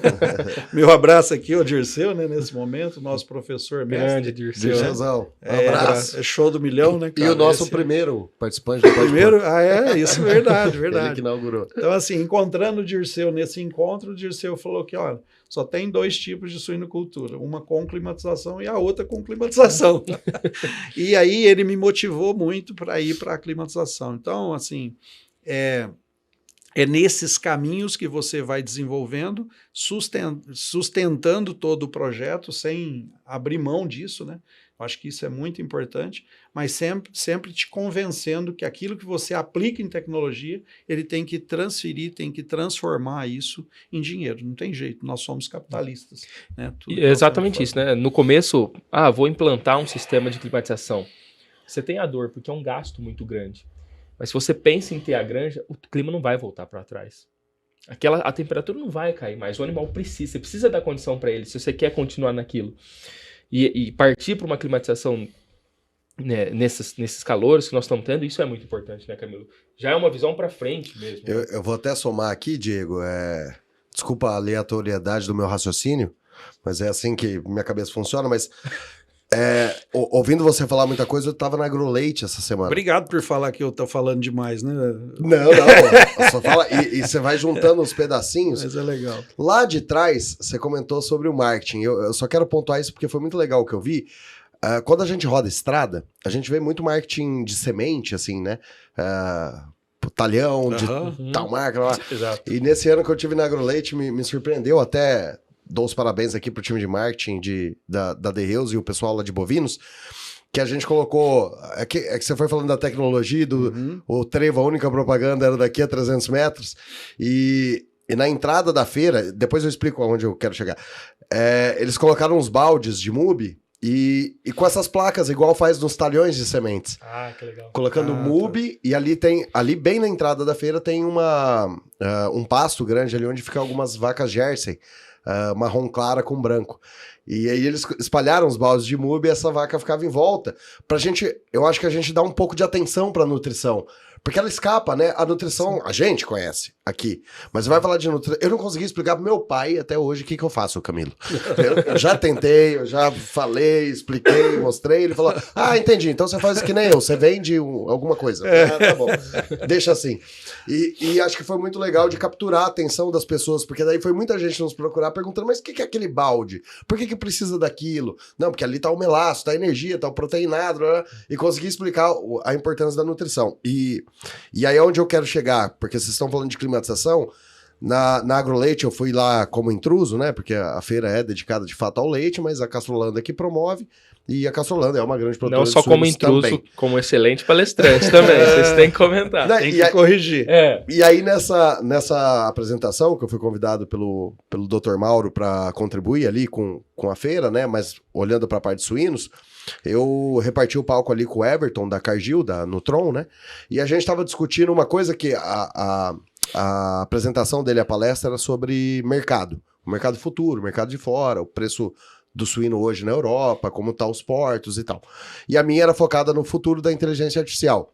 Meu abraço aqui ao Dirceu, né, nesse momento, nosso professor mestre. Grande Dirceu. Dirceuzão, um abraço. É show do milhão, né, cara? E o nosso primeiro participante do podcast. Primeiro, isso, verdade. Ele que inaugurou. Então, assim, encontrando o Dirceu nesse encontro, o Dirceu falou que, olha, só tem 2 tipos de suinocultura, uma com climatização e a outra com climatização. E aí ele me motivou muito para ir para a climatização. Então, assim, é nesses caminhos que você vai desenvolvendo, sustentando todo o projeto, sem abrir mão disso, né? Eu acho que isso é muito importante, mas sempre te convencendo que aquilo que você aplica em tecnologia, ele tem que transferir, tem que transformar isso em dinheiro. Não tem jeito, nós somos capitalistas. Né? É exatamente isso, né? No começo, vou implantar um sistema de climatização. Você tem a dor, porque é um gasto muito grande. Mas se você pensa em ter a granja, o clima não vai voltar para trás. A temperatura não vai cair mais. O animal precisa, você precisa dar condição para ele, se você quer continuar naquilo. E partir para uma climatização, né, nesses calores que nós estamos tendo, isso é muito importante, né, Camilo? Já é uma visão para frente mesmo. Né? Eu vou até somar aqui, Diego, desculpa a aleatoriedade do meu raciocínio, mas é assim que minha cabeça funciona, mas... ouvindo você falar muita coisa, eu tava na AgroLeite essa semana. Obrigado por falar que eu tô falando demais, né? Não, só fala, e você vai juntando os pedacinhos. Mas é legal. Lá de trás, você comentou sobre o marketing. Eu só quero pontuar isso porque foi muito legal o que eu vi. Quando a gente roda estrada, a gente vê muito marketing de semente, assim, né? Talhão, de tal marca lá. Exato. E nesse ano que eu tive na AgroLeite, me surpreendeu até... Dou os parabéns aqui pro time de marketing da The Hills e o pessoal lá de bovinos, que a gente colocou... É que você foi falando da tecnologia, o trevo, a única propaganda era daqui a 300 metros, e na entrada da feira, depois eu explico aonde eu quero chegar, eles colocaram uns baldes de MUBI, e com essas placas, igual faz nos talhões de sementes. Que legal. Colocando MUBI, e ali bem na entrada da feira tem um pasto grande ali onde ficam algumas vacas Jersey, marrom clara com branco. E aí eles espalharam os baldes de MUBI e essa vaca ficava em volta. Eu acho que a gente dá um pouco de atenção pra nutrição. Porque ela escapa, né? A nutrição, a gente conhece aqui. Mas vai falar de nutrição. Eu não consegui explicar pro meu pai até hoje o que eu faço, Camilo. Eu já tentei, eu já falei, expliquei, mostrei. Ele falou, entendi. Então você faz que nem eu, você vende alguma coisa. Tá bom. Deixa assim. E acho que foi muito legal de capturar a atenção das pessoas, porque daí foi muita gente nos procurar perguntando, mas o que é aquele balde? Por que precisa daquilo? Não, porque ali tá o melaço, tá a energia, tá o proteinado, e consegui explicar a importância da nutrição. E aí é onde eu quero chegar, porque vocês estão falando de climatização, na AgroLeite eu fui lá como intruso, né, porque a feira é dedicada de fato ao leite, mas a Castrolanda que promove, e a Castrolanda é uma grande produtora não só de suínos como intruso, também. Como excelente palestrante também, vocês têm que comentar. Tem que corrigir. E aí nessa apresentação, que eu fui convidado pelo Dr. Mauro para contribuir ali com a feira, né, mas olhando para a parte de suínos, eu reparti o palco ali com o Everton, da Cargill, da Nutron, né? E a gente estava discutindo uma coisa que a apresentação dele, a palestra, era sobre mercado. O mercado futuro, o mercado de fora, o preço do suíno hoje na Europa, como tá os portos e tal. E a minha era focada no futuro da inteligência artificial.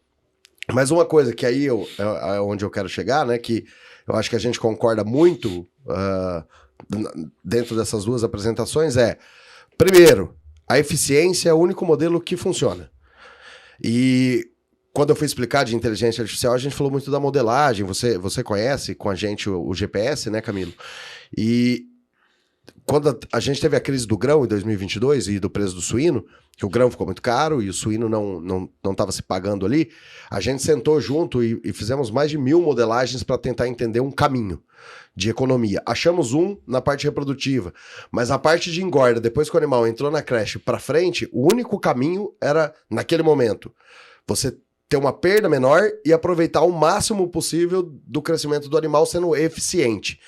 Mas uma coisa que aí é onde eu quero chegar, né? Que eu acho que a gente concorda muito dentro dessas duas apresentações primeiro, a eficiência é o único modelo que funciona. E quando eu fui explicar de inteligência artificial, a gente falou muito da modelagem. Você conhece com a gente o GPS, né, Camilo? E quando a gente teve a crise do grão em 2022 e do preço do suíno, que o grão ficou muito caro e o suíno não estava se pagando ali, a gente sentou junto e fizemos mais de 1000 modelagens para tentar entender um caminho de economia. Achamos na parte reprodutiva, mas a parte de engorda, depois que o animal entrou na creche para frente, o único caminho era, naquele momento, você ter uma perda menor e aproveitar o máximo possível do crescimento do animal sendo eficiente.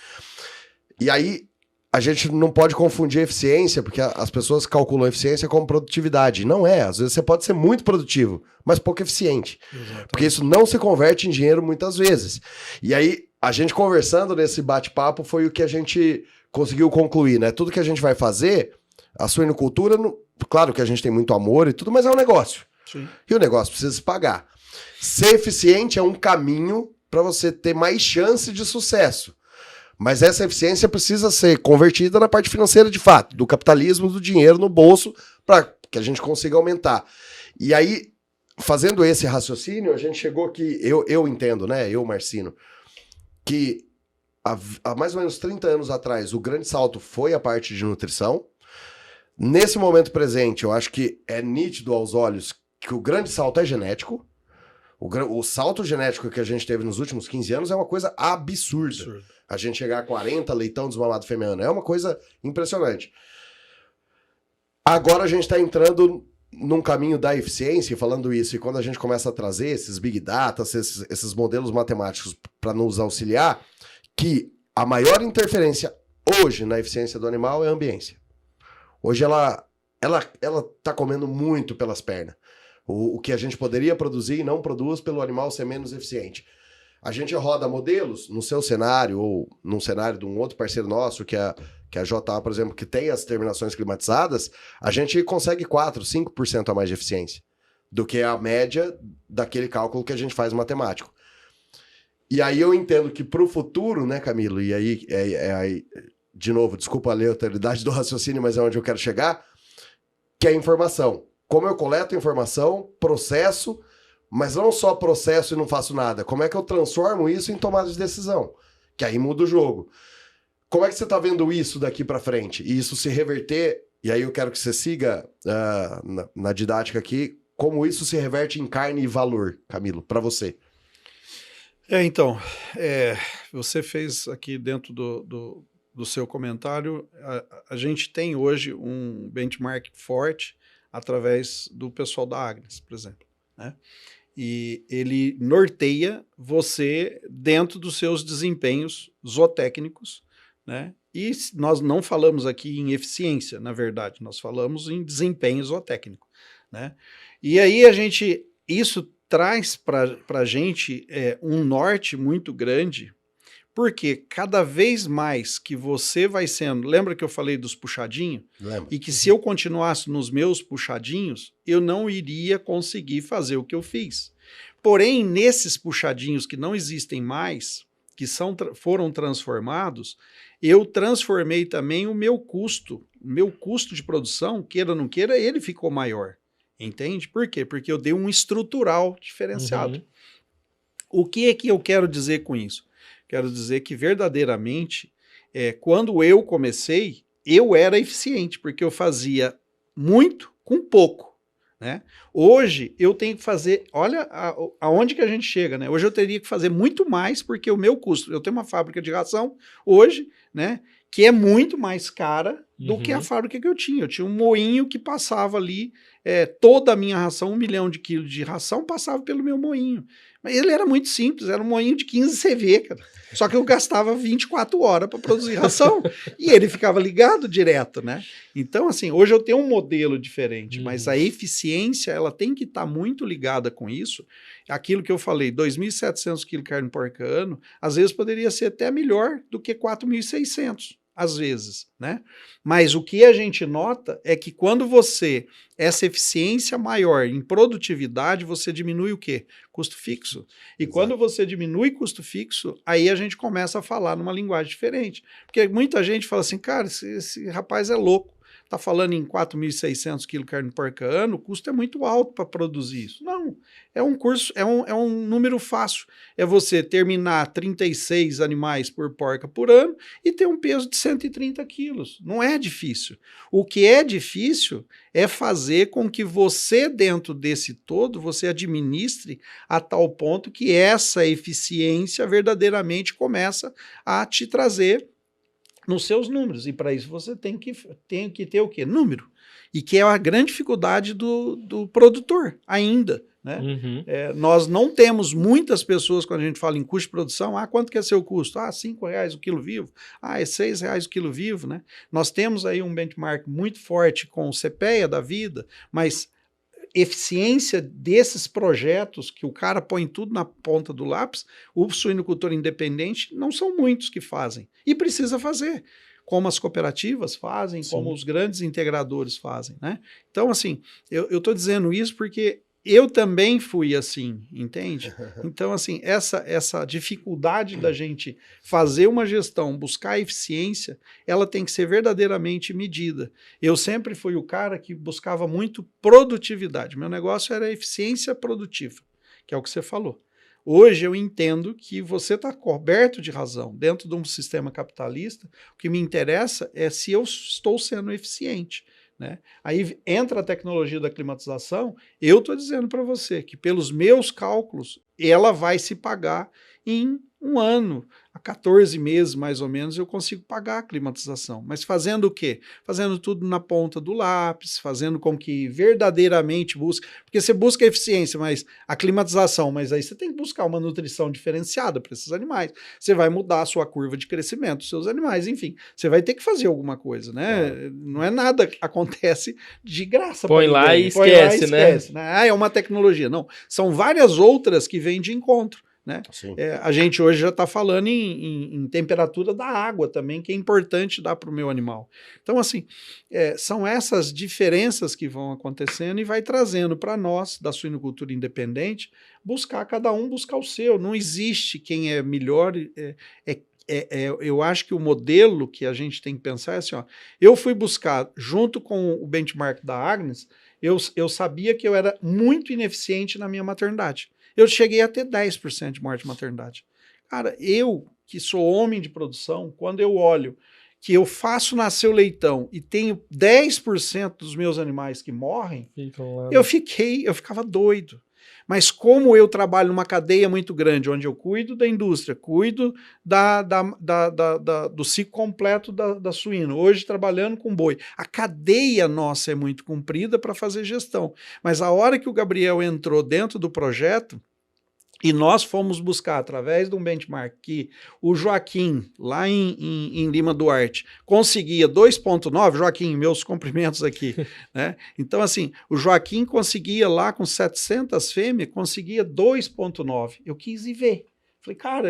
E aí, a gente não pode confundir eficiência, porque as pessoas calculam eficiência como produtividade. Não é. Às vezes você pode ser muito produtivo, mas pouco eficiente. Exatamente. Porque isso não se converte em dinheiro muitas vezes. E aí, a gente conversando nesse bate-papo foi o que a gente conseguiu concluir, né? Tudo que a gente vai fazer, a suinocultura, claro que a gente tem muito amor e tudo, mas é um negócio. Sim. E o negócio precisa se pagar. Ser eficiente é um caminho para você ter mais chance de sucesso. Mas essa eficiência precisa ser convertida na parte financeira de fato, do capitalismo, do dinheiro no bolso, para que a gente consiga aumentar. E aí, fazendo esse raciocínio, a gente chegou que, eu entendo, né, eu, Marcino, que há mais ou menos 30 anos atrás, o grande salto foi a parte de nutrição. Nesse momento presente, eu acho que é nítido aos olhos que o grande salto é genético. O salto genético que a gente teve nos últimos 15 anos é uma coisa absurda. Absurdo. A gente chegar a 40 leitão desmamado feminino é uma coisa impressionante. Agora a gente está entrando num caminho da eficiência, falando isso, e quando a gente começa a trazer esses big data, esses modelos matemáticos para nos auxiliar, que a maior interferência hoje na eficiência do animal é a ambiência. Hoje ela tá comendo muito pelas pernas. O que a gente poderia produzir e não produz pelo animal ser menos eficiente. A gente roda modelos no seu cenário ou num cenário de um outro parceiro nosso, que é a JA, por exemplo, que tem as terminações climatizadas, a gente consegue 4, 5% a mais de eficiência do que a média daquele cálculo que a gente faz matemático. E aí eu entendo que para o futuro, né, Camilo, e aí, de novo, desculpa a aleatoriedade do raciocínio, mas é onde eu quero chegar, que é a informação. Como eu coleto informação, processo, mas não só processo e não faço nada. Como é que eu transformo isso em tomada de decisão? Que aí muda o jogo. Como é que você está vendo isso daqui para frente? E isso se reverter, e aí eu quero que você siga na didática aqui, como isso se reverte em carne e valor, Camilo, para você. Então, você fez aqui dentro do seu comentário, a gente tem hoje um benchmark forte através do pessoal da Agnes, por exemplo, né? E ele norteia você dentro dos seus desempenhos zootécnicos, né? E nós não falamos aqui em eficiência, na verdade, nós falamos em desempenho zootécnico, né? E aí isso traz para a gente um norte muito grande, porque cada vez mais que você vai sendo... Lembra que eu falei dos puxadinhos? Lembra. E que se eu continuasse nos meus puxadinhos, eu não iria conseguir fazer o que eu fiz. Porém, nesses puxadinhos que não existem mais, que foram transformados, eu transformei também o meu custo de produção, queira ou não queira, ele ficou maior. Entende? Por quê? Porque eu dei um estrutural diferenciado. Uhum. O que é que eu quero dizer com isso? Quero dizer que verdadeiramente, quando eu comecei, eu era eficiente, porque eu fazia muito com pouco, né? Hoje eu tenho que fazer, olha aonde que a gente chega, né? Hoje eu teria que fazer muito mais, porque o meu custo, eu tenho uma fábrica de ração hoje, né? Que é muito mais cara do que a fábrica que eu tinha. Eu tinha um moinho que passava ali, toda a minha ração, 1 milhão de quilos de ração, passava pelo meu moinho. Mas ele era muito simples, era um moinho de 15 CV, cara. Só que eu gastava 24 horas para produzir ração e ele ficava ligado direto, né? Então, assim, hoje eu tenho um modelo diferente, mas a eficiência, ela tem que estar muito ligada com isso. Aquilo que eu falei, 2.700 quilos de carne porca ano, às vezes poderia ser até melhor do que 4.600. Às vezes, né? Mas o que a gente nota é que quando essa eficiência maior em produtividade, você diminui o quê? Custo fixo. E quando você diminui custo fixo, aí a gente começa a falar numa linguagem diferente. Porque muita gente fala assim, cara, esse rapaz é louco. Está falando em 4.600 quilos de carne porca ano, o custo é muito alto para produzir isso. Não, é um número fácil. É você terminar 36 animais por porca por ano e ter um peso de 130 quilos. Não é difícil. O que é difícil é fazer com que você, dentro desse todo, você administre a tal ponto que essa eficiência verdadeiramente começa a te trazer nos seus números, e para isso você tem que ter o quê? Número. e que é a grande dificuldade do produtor ainda. Né? Uhum. Nós não temos muitas pessoas, quando a gente fala em custo de produção, quanto que é seu custo? R$5 o quilo vivo, é R$6 o quilo vivo. Né? Nós temos aí um benchmark muito forte com o CPEA da vida, mas eficiência desses projetos que o cara põe tudo na ponta do lápis, o suinocultor independente, não são muitos que fazem, e precisa fazer, como as cooperativas fazem, Sim. como os grandes integradores fazem. Né? Então, assim, eu estou dizendo isso porque eu também fui assim, entende? Então, assim, essa dificuldade da gente fazer uma gestão, buscar eficiência, ela tem que ser verdadeiramente medida. Eu sempre fui o cara que buscava muito produtividade. Meu negócio era eficiência produtiva, que é o que você falou. Hoje eu entendo que você está coberto de razão. Dentro de um sistema capitalista, o que me interessa é se eu estou sendo eficiente. Né? Aí entra a tecnologia da climatização, eu estou dizendo para você que pelos meus cálculos, ela vai se pagar em um ano, a 14 meses mais ou menos, eu consigo pagar a climatização. Mas fazendo o quê? Fazendo tudo na ponta do lápis, fazendo com que verdadeiramente busque, porque você busca eficiência, mas a climatização, mas aí você tem que buscar uma nutrição diferenciada para esses animais. Você vai mudar a sua curva de crescimento dos seus animais, enfim, você vai ter que fazer alguma coisa, né? Não é nada que acontece de graça. Põe lá e esquece, né? É uma tecnologia. Não, são várias outras que vêm de encontro. Né? A gente hoje já está falando em temperatura da água também, que é importante dar para o meu animal. Então, assim, são essas diferenças que vão acontecendo e vai trazendo para nós, da suinocultura independente, cada um buscar o seu. Não existe quem é melhor. Eu acho que o modelo que a gente tem que pensar é assim, eu fui buscar, junto com o benchmark da Agnes, eu sabia que eu era muito ineficiente na minha maternidade. Eu cheguei a ter 10% de morte de maternidade. Cara, eu, que sou homem de produção, quando eu olho que eu faço nascer o leitão e tenho 10% dos meus animais que morrem, eu ficava doido. Mas como eu trabalho numa cadeia muito grande, onde eu cuido da indústria, cuido do ciclo completo da suína, hoje trabalhando com boi, a cadeia nossa é muito comprida para fazer gestão. Mas a hora que o Gabriel entrou dentro do projeto, e nós fomos buscar, através de um benchmark, que o Joaquim, lá em Lima Duarte, conseguia 2,9, Joaquim, meus cumprimentos aqui, né? Então, assim, o Joaquim conseguia lá com 700 fêmeas, conseguia 2,9. Eu quis ir ver. Falei, cara,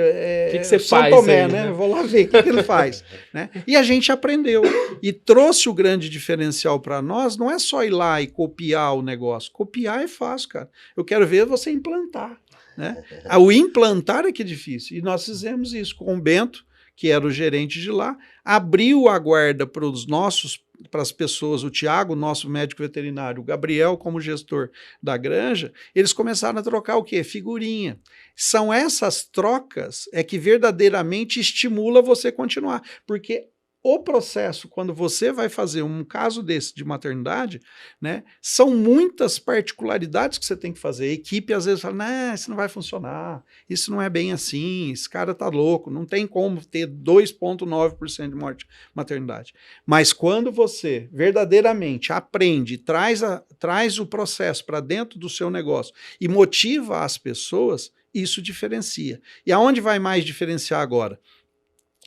que você São faz Tomé, aí, né? Vou lá ver o que ele faz. Né? E a gente aprendeu. E trouxe o grande diferencial para nós, não é só ir lá e copiar o negócio. Copiar é fácil, cara. Eu quero ver você implantar. Né? O implantar é que é difícil. E nós fizemos isso com o Bento, que era o gerente de lá, abriu a guarda para as pessoas, o Tiago, nosso médico veterinário, o Gabriel como gestor da granja, eles começaram a trocar o quê? Figurinha. São essas trocas que verdadeiramente estimula você continuar, porque o processo, quando você vai fazer um caso desse de maternidade, né, são muitas particularidades que você tem que fazer. A equipe às vezes fala, não, isso não vai funcionar, isso não é bem assim, esse cara tá louco, não tem como ter 2,9% de morte de maternidade. Mas quando você verdadeiramente aprende, traz o processo para dentro do seu negócio e motiva as pessoas, isso diferencia. E aonde vai mais diferenciar agora?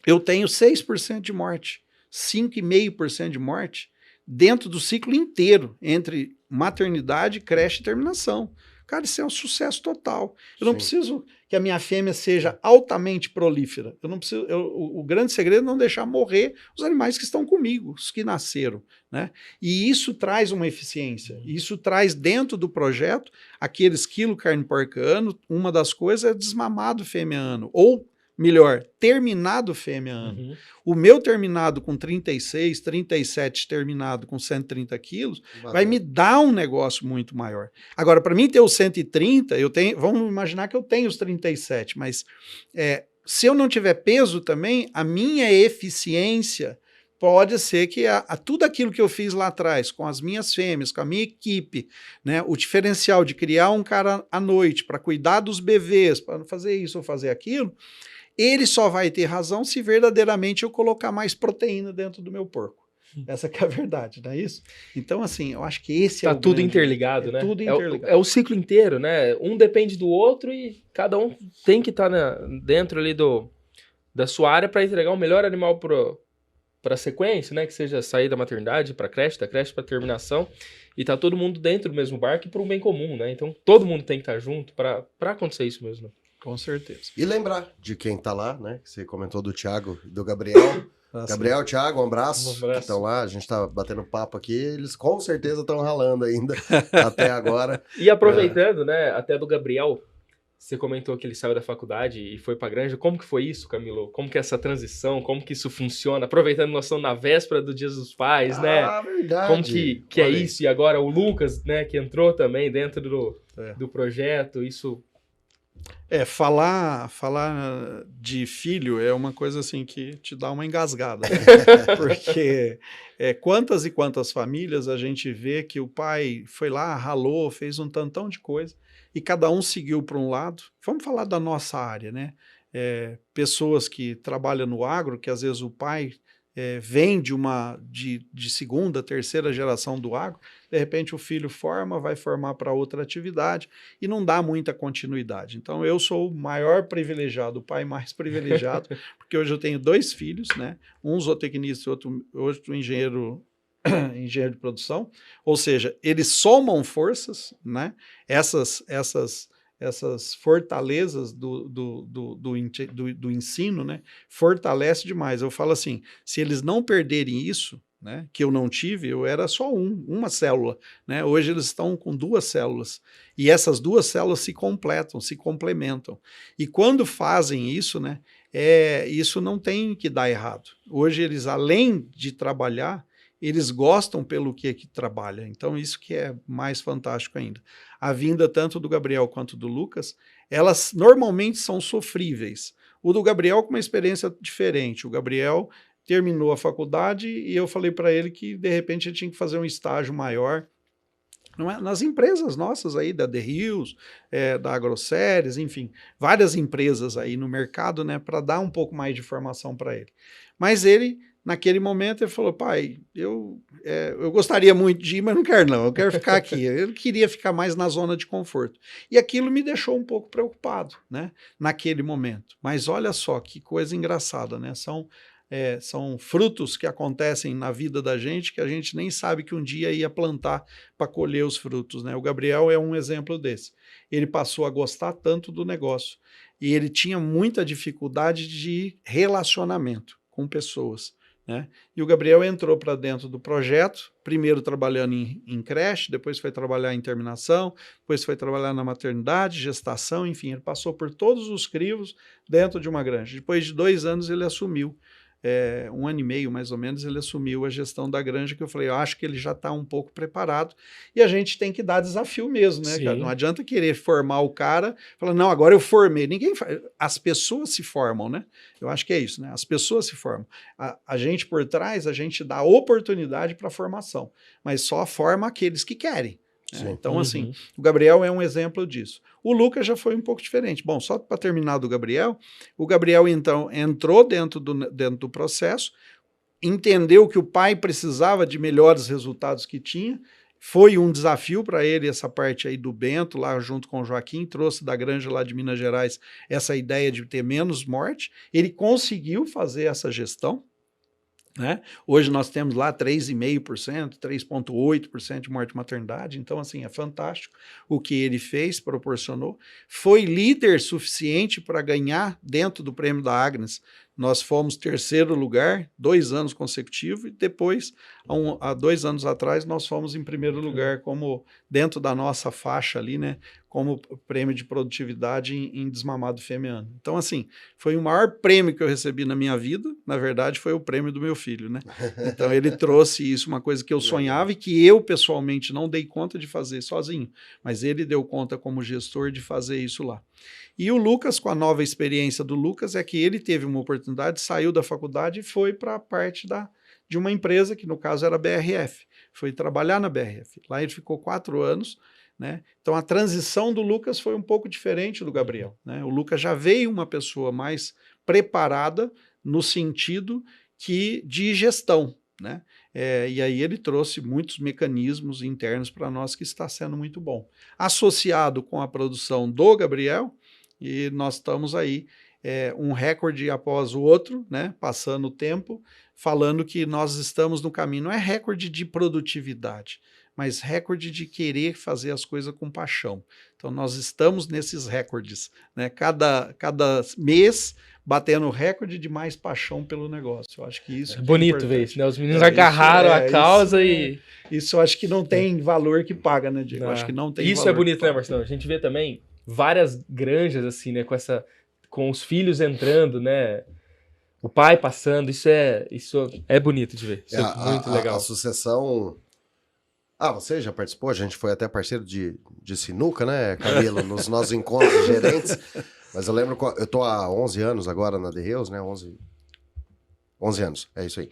Eu tenho 6% de morte, 5,5% de morte dentro do ciclo inteiro, entre maternidade, creche e terminação. Cara, isso é um sucesso total. Eu não preciso que a minha fêmea seja altamente prolífera. Eu não preciso. O grande segredo é não deixar morrer os animais que estão comigo, os que nasceram. Né? E isso traz uma eficiência. Isso traz dentro do projeto aqueles quilos carne porca ano. Uma das coisas é desmamado fêmea ano. Ou melhor, terminado fêmea ano. Uhum. O meu terminado com 36, 37 terminado com 130 quilos, vai me dar um negócio muito maior. Agora, para mim ter os 130, vamos imaginar que eu tenho os 37, mas se eu não tiver peso também, a minha eficiência pode ser que tudo aquilo que eu fiz lá atrás, com as minhas fêmeas, com a minha equipe, né, o diferencial de criar um cara à noite para cuidar dos bebês, para fazer isso ou fazer aquilo, ele só vai ter razão se verdadeiramente eu colocar mais proteína dentro do meu porco. Essa que é a verdade, não é isso? Então, assim, eu acho que esse Tá é o tudo grande... interligado, né? Tudo interligado. É o ciclo inteiro, né? Um depende do outro e cada um tem que estar dentro ali da sua área para entregar o melhor animal para a sequência, né? Que seja sair da maternidade para creche, da creche para terminação. E tá todo mundo dentro do mesmo barco e para um bem comum, né? Então todo mundo tem que estar junto para acontecer isso mesmo. Com certeza. E lembrar de quem tá lá, né? Que você comentou do Thiago e do Gabriel. Gabriel, Thiago, um abraço. Um abraço. Que estão lá, a gente tá batendo papo aqui. Eles com certeza estão ralando ainda até agora. E aproveitando, né? Até do Gabriel, você comentou que ele saiu da faculdade e foi para a Granja. Como que foi isso, Camilo? Como que é essa transição? Como que isso funciona? Aproveitando, nós estamos na véspera do Dia dos Pais, né? Ah, verdade. Como que é isso? E agora o Lucas, né? Que entrou também dentro do projeto. Isso... Falar de filho é uma coisa assim que te dá uma engasgada, né? Porque quantas e quantas famílias a gente vê que o pai foi lá, ralou, fez um tantão de coisa e cada um seguiu para um lado. Vamos falar da nossa área, né? Pessoas que trabalham no agro, que às vezes o pai vem de segunda, terceira geração do agro, de repente o filho vai formar para outra atividade e não dá muita continuidade. Então eu sou o maior privilegiado, o pai mais privilegiado, porque hoje eu tenho 2 filhos, né? Um zootecnista e outro engenheiro de produção, ou seja, eles somam forças, né? Essas fortalezas do ensino, né, fortalece demais. Eu falo assim, se eles não perderem isso, né, que eu não tive, eu era só uma célula, né? Hoje eles estão com 2 células, e essas 2 células se completam, se complementam. E quando fazem isso, né, isso não tem que dar errado. Hoje eles, além de trabalhar, eles gostam pelo que trabalha. Então, isso que é mais fantástico ainda. A vinda tanto do Gabriel quanto do Lucas, elas normalmente são sofríveis. O do Gabriel com uma experiência diferente. O Gabriel terminou a faculdade e eu falei para ele que, de repente, ele tinha que fazer um estágio maior nas empresas nossas aí, da The Hills, da AgroSéries, enfim, várias empresas aí no mercado, né, para dar um pouco mais de formação para ele. Mas ele... Naquele momento ele falou, pai, eu gostaria muito de ir, mas não quero não, eu quero ficar aqui. Eu queria ficar mais na zona de conforto. E aquilo me deixou um pouco preocupado, né, naquele momento. Mas olha só que coisa engraçada, né? São frutos que acontecem na vida da gente que a gente nem sabe que um dia ia plantar para colher os frutos, né? O Gabriel é um exemplo desse. Ele passou a gostar tanto do negócio e ele tinha muita dificuldade de relacionamento com pessoas, né? E o Gabriel entrou para dentro do projeto, primeiro trabalhando em creche, depois foi trabalhar em terminação, depois foi trabalhar na maternidade, gestação, enfim, ele passou por todos os crivos dentro de uma granja. Depois de 2 anos ele assumiu, 1 ano e meio mais ou menos, ele assumiu a gestão da granja, que eu falei, eu acho que ele já está um pouco preparado, e a gente tem que dar desafio mesmo, né, cara? Não adianta querer formar o cara, falar, não, agora eu formei, as pessoas se formam, né? Eu acho que é isso, né? As pessoas se formam. A gente por trás, a gente dá oportunidade para a formação, mas só forma aqueles que querem. Então, assim, o Gabriel é um exemplo disso. O Lucas já foi um pouco diferente. Bom, só para terminar do Gabriel, o Gabriel, então, entrou dentro do processo, entendeu que o pai precisava de melhores resultados que tinha, foi um desafio para ele essa parte aí do Bento, lá junto com o Joaquim, trouxe da granja lá de Minas Gerais essa ideia de ter menos morte, ele conseguiu fazer essa gestão, né? Hoje nós temos lá 3,5%, 3,8% de morte de maternidade, então assim, é fantástico o que ele fez, proporcionou. Foi líder suficiente para ganhar dentro do prêmio da Agnes. Nós fomos 3º lugar, 2 anos consecutivos, e depois, há 2 anos atrás, nós fomos em 1º lugar, como dentro da nossa faixa ali, né? Como prêmio de produtividade em desmamado fêmea. Então, assim, foi o maior prêmio que eu recebi na minha vida, na verdade, foi o prêmio do meu filho, né? Então, ele trouxe isso, uma coisa que eu sonhava e que eu, pessoalmente, não dei conta de fazer sozinho, mas ele deu conta como gestor de fazer isso lá. E o Lucas, com a nova experiência do Lucas, é que ele teve uma oportunidade, saiu da faculdade e foi para a parte de uma empresa, que no caso era a BRF, foi trabalhar na BRF. Lá ele ficou 4 anos, né? Então a transição do Lucas foi um pouco diferente do Gabriel, né? O Lucas já veio uma pessoa mais preparada no sentido de gestão, né? E aí ele trouxe muitos mecanismos internos para nós que está sendo muito bom. Associado com a produção do Gabriel, e nós estamos aí um recorde após o outro, né, passando o tempo, falando que nós estamos no caminho. Não é recorde de produtividade, mas recorde de querer fazer as coisas com paixão. Então nós estamos nesses recordes, né, cada mês batendo recorde de mais paixão pelo negócio. Eu acho que isso é bonito importante. ver isso, né? Os meninos agarraram a causa Isso eu acho que não tem valor que paga, né, Diego? Eu acho que não tem isso valor é bonito, né, Marcelo? A gente vê também várias granjas, assim, né, com os filhos entrando, né? O pai passando, isso é bonito de ver. Isso é muito legal. A sucessão... você já participou? A gente foi até parceiro de sinuca, né, Camilo? Nos nossos encontros de gerentes. Mas eu lembro, eu tô há 11 anos agora na The Hills, né? 11 anos, é isso aí.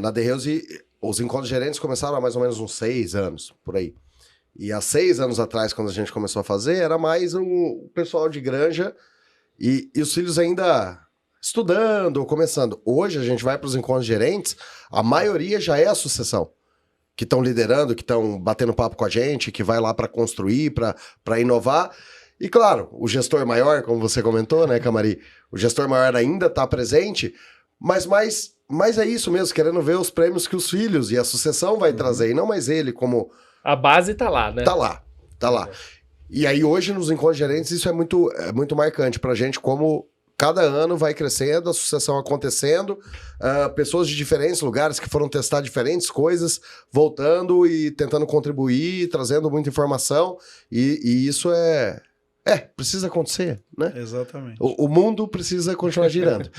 Na The Hills, e os encontros de gerentes começaram há mais ou menos uns 6 anos, por aí. E há 6 anos atrás, quando a gente começou a fazer, era mais o pessoal de granja e os filhos ainda estudando, começando. Hoje a gente vai para os encontros de gerentes, a maioria já é a sucessão. Que estão liderando, que estão batendo papo com a gente, que vai lá para construir, para inovar. E claro, o gestor maior, como você comentou, né, Camari? O gestor maior ainda está presente, mas é isso mesmo, querendo ver os prêmios que os filhos e a sucessão vai trazer, e não mais ele como... A base tá lá, né? Tá lá. E aí hoje nos encontros gerentes isso é muito marcante pra gente, como cada ano vai crescendo, a sucessão acontecendo, pessoas de diferentes lugares que foram testar diferentes coisas, voltando e tentando contribuir, trazendo muita informação, e isso precisa acontecer, né? Exatamente. O mundo precisa continuar girando.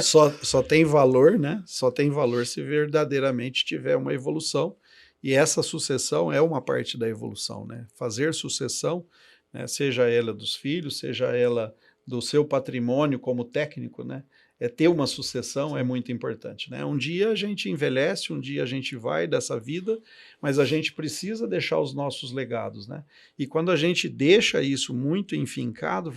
Só tem valor, né? Só tem valor se verdadeiramente tiver uma evolução. E essa sucessão é uma parte da evolução, né? Fazer sucessão, né? Seja ela dos filhos, seja ela do seu patrimônio como técnico, né? Ter uma sucessão é muito importante, né? Um dia a gente envelhece, um dia a gente vai dessa vida, mas a gente precisa deixar os nossos legados, né? E quando a gente deixa isso muito enfincado,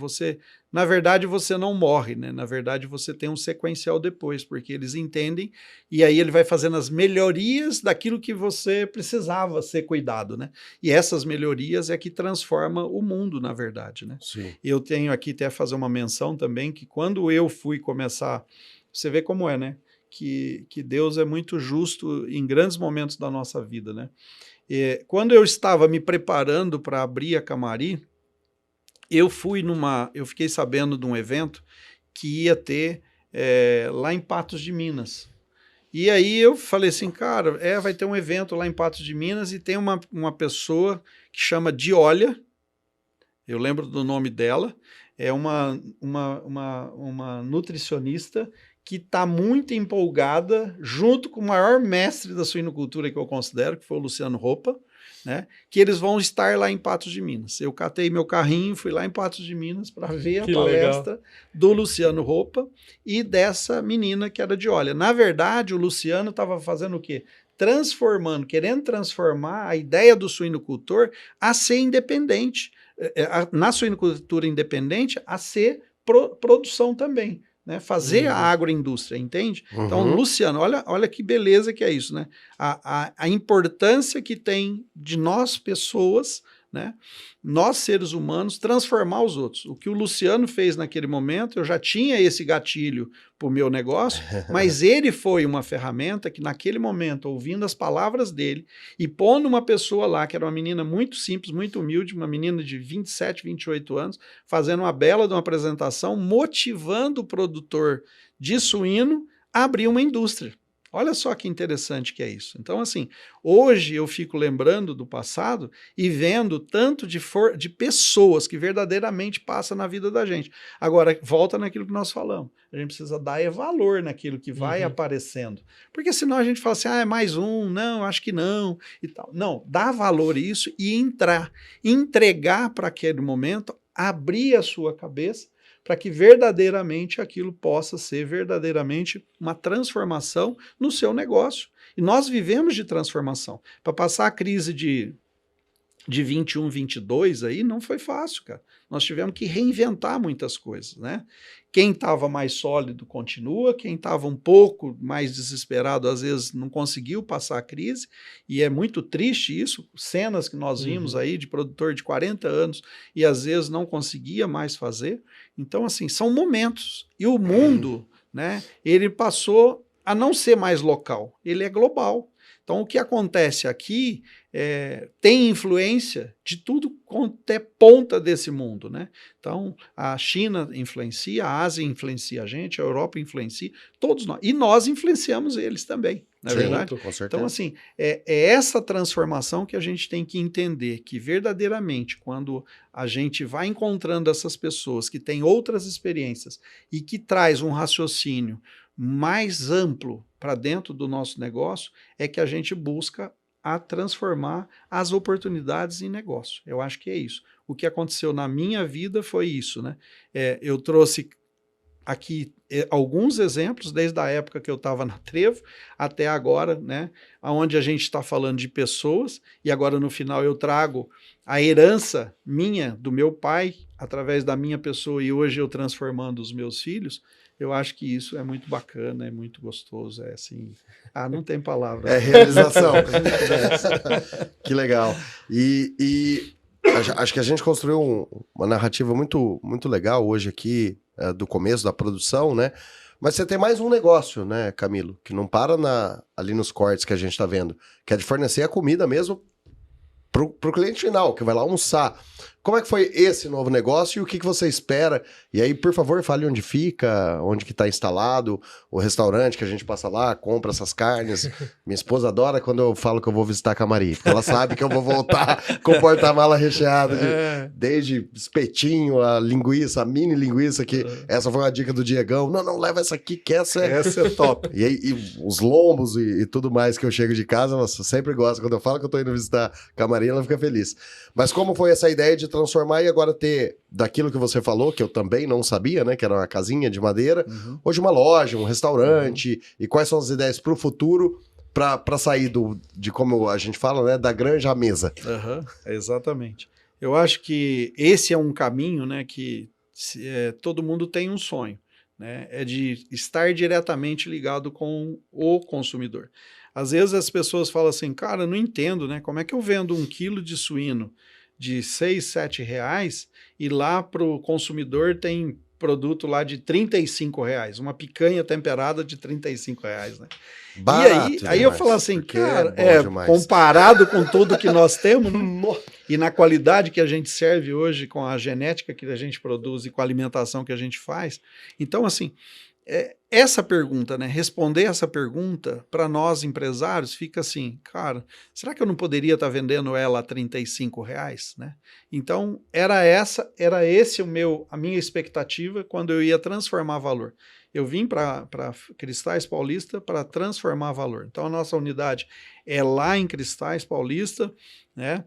na verdade, você não morre, né? Na verdade, você tem um sequencial depois, porque eles entendem, e aí ele vai fazendo as melhorias daquilo que você precisava ser cuidado, né? E essas melhorias é que transforma o mundo, na verdade, né? Sim. Eu tenho aqui até fazer uma menção também, que quando eu fui começar, você vê como é, né? Que Deus é muito justo em grandes momentos da nossa vida, né? Quando eu estava me preparando para abrir a Camari, eu fiquei sabendo de um evento que ia ter lá em Patos de Minas. E aí eu falei assim, cara, vai ter um evento lá em Patos de Minas e tem uma pessoa que chama Diolia, eu lembro do nome dela, é uma nutricionista que está muito empolgada, junto com o maior mestre da suinocultura que eu considero, que foi o Luciano Roppa, né, que eles vão estar lá em Patos de Minas. Eu catei meu carrinho, fui lá em Patos de Minas para ver a palestra do Luciano Roppa e dessa menina que era Diolia. Na verdade, o Luciano estava fazendo o quê? Querendo transformar a ideia do suinocultor a ser independente, na suinocultura independente, a ser produção também. Né, fazer a agroindústria, entende? Uhum. Então, Luciano, olha que beleza que é isso, né? A importância que tem de nós, pessoas, né? Nós, seres humanos, transformar os outros. O que o Luciano fez naquele momento, eu já tinha esse gatilho para o meu negócio, mas ele foi uma ferramenta que naquele momento, ouvindo as palavras dele e pondo uma pessoa lá, que era uma menina muito simples, muito humilde, uma menina de 27, 28 anos, fazendo uma bela de uma apresentação, motivando o produtor de suíno a abrir uma indústria. Olha só que interessante que é isso. Então, assim, hoje eu fico lembrando do passado e vendo tanto de pessoas que verdadeiramente passam na vida da gente. Agora, volta naquilo que nós falamos. A gente precisa dar valor naquilo que vai aparecendo. Porque senão a gente fala assim, é mais um, não, acho que não, e tal. Não, dá valor a isso e entregar para aquele momento, abrir a sua cabeça, para que verdadeiramente aquilo possa ser verdadeiramente uma transformação no seu negócio. E nós vivemos de transformação. Para passar a crise de de 21, 22 aí, não foi fácil, cara. Nós tivemos que reinventar muitas coisas, né? Quem estava mais sólido continua, quem estava um pouco mais desesperado, às vezes não conseguiu passar a crise, e é muito triste isso, cenas que nós vimos aí de produtor de 40 anos e às vezes não conseguia mais fazer. Então, assim, são momentos. E o mundo, né, ele passou a não ser mais local, ele é global. Então, o que acontece aqui tem influência de tudo quanto é ponta desse mundo, né? Então, a China influencia, a Ásia influencia a gente, a Europa influencia, todos nós. E nós influenciamos eles também, não é verdade? Com certeza. Então, assim, é essa transformação que a gente tem que entender, que verdadeiramente, quando a gente vai encontrando essas pessoas que têm outras experiências e que traz um raciocínio mais amplo para dentro do nosso negócio, é que a gente busca a transformar as oportunidades em negócio. Eu acho que é isso. O que aconteceu na minha vida foi isso, né? Eu trouxe aqui alguns exemplos, desde a época que eu estava na Trevo até agora, né? Onde a gente está falando de pessoas, e agora no final eu trago a herança minha, do meu pai, através da minha pessoa, e hoje eu transformando os meus filhos. Eu acho que isso é muito bacana, é muito gostoso, é assim, não tem palavra. É realização. Que legal. E acho que a gente construiu uma narrativa muito, muito legal hoje aqui, do começo da produção, né? Mas você tem mais um negócio, né, Camilo? Que não para ali nos cortes que a gente tá vendo, que é de fornecer a comida mesmo pro cliente final, que vai lá almoçar. Como é que foi esse novo negócio e o que você espera? E aí, por favor, fale onde fica, onde que está instalado, o restaurante que a gente passa lá, compra essas carnes. Minha esposa adora quando eu falo que eu vou visitar a Camari, porque ela sabe que eu vou voltar com o porta-mala recheado, desde espetinho, a linguiça, a mini linguiça, que essa foi uma dica do Diegão. Não, leva essa aqui, que essa é top. E aí, os lombos e tudo mais que eu chego de casa, eu sempre gosto. Quando eu falo que eu tô indo visitar a Camari, ela fica feliz. Mas como foi essa ideia de transformar e agora ter daquilo que você falou, que eu também não sabia, né? Que era uma casinha de madeira, hoje uma loja, um restaurante, e quais são as ideias para o futuro para sair de como a gente fala, né? Da granja à mesa. Exatamente. Eu acho que esse é um caminho, né? Que todo mundo tem um sonho, né? É de estar diretamente ligado com o consumidor. Às vezes as pessoas falam assim, cara, não entendo, né? Como é que eu vendo 1 quilo de suíno de R$6, R$7 e lá para o consumidor tem produto lá de R$35, uma picanha temperada de R$35, né? Barato, e aí eu falo assim, cara, comparado com tudo que nós temos, né? E na qualidade que a gente serve hoje, com a genética que a gente produz e com a alimentação que a gente faz, então assim, essa pergunta, né? Responder essa pergunta para nós empresários fica assim, cara, será que eu não poderia estar vendendo ela a R$35, né? Então era esse a minha expectativa quando eu ia transformar valor. Eu vim para Cristais Paulista para transformar valor. Então a nossa unidade é lá em Cristais Paulista, né?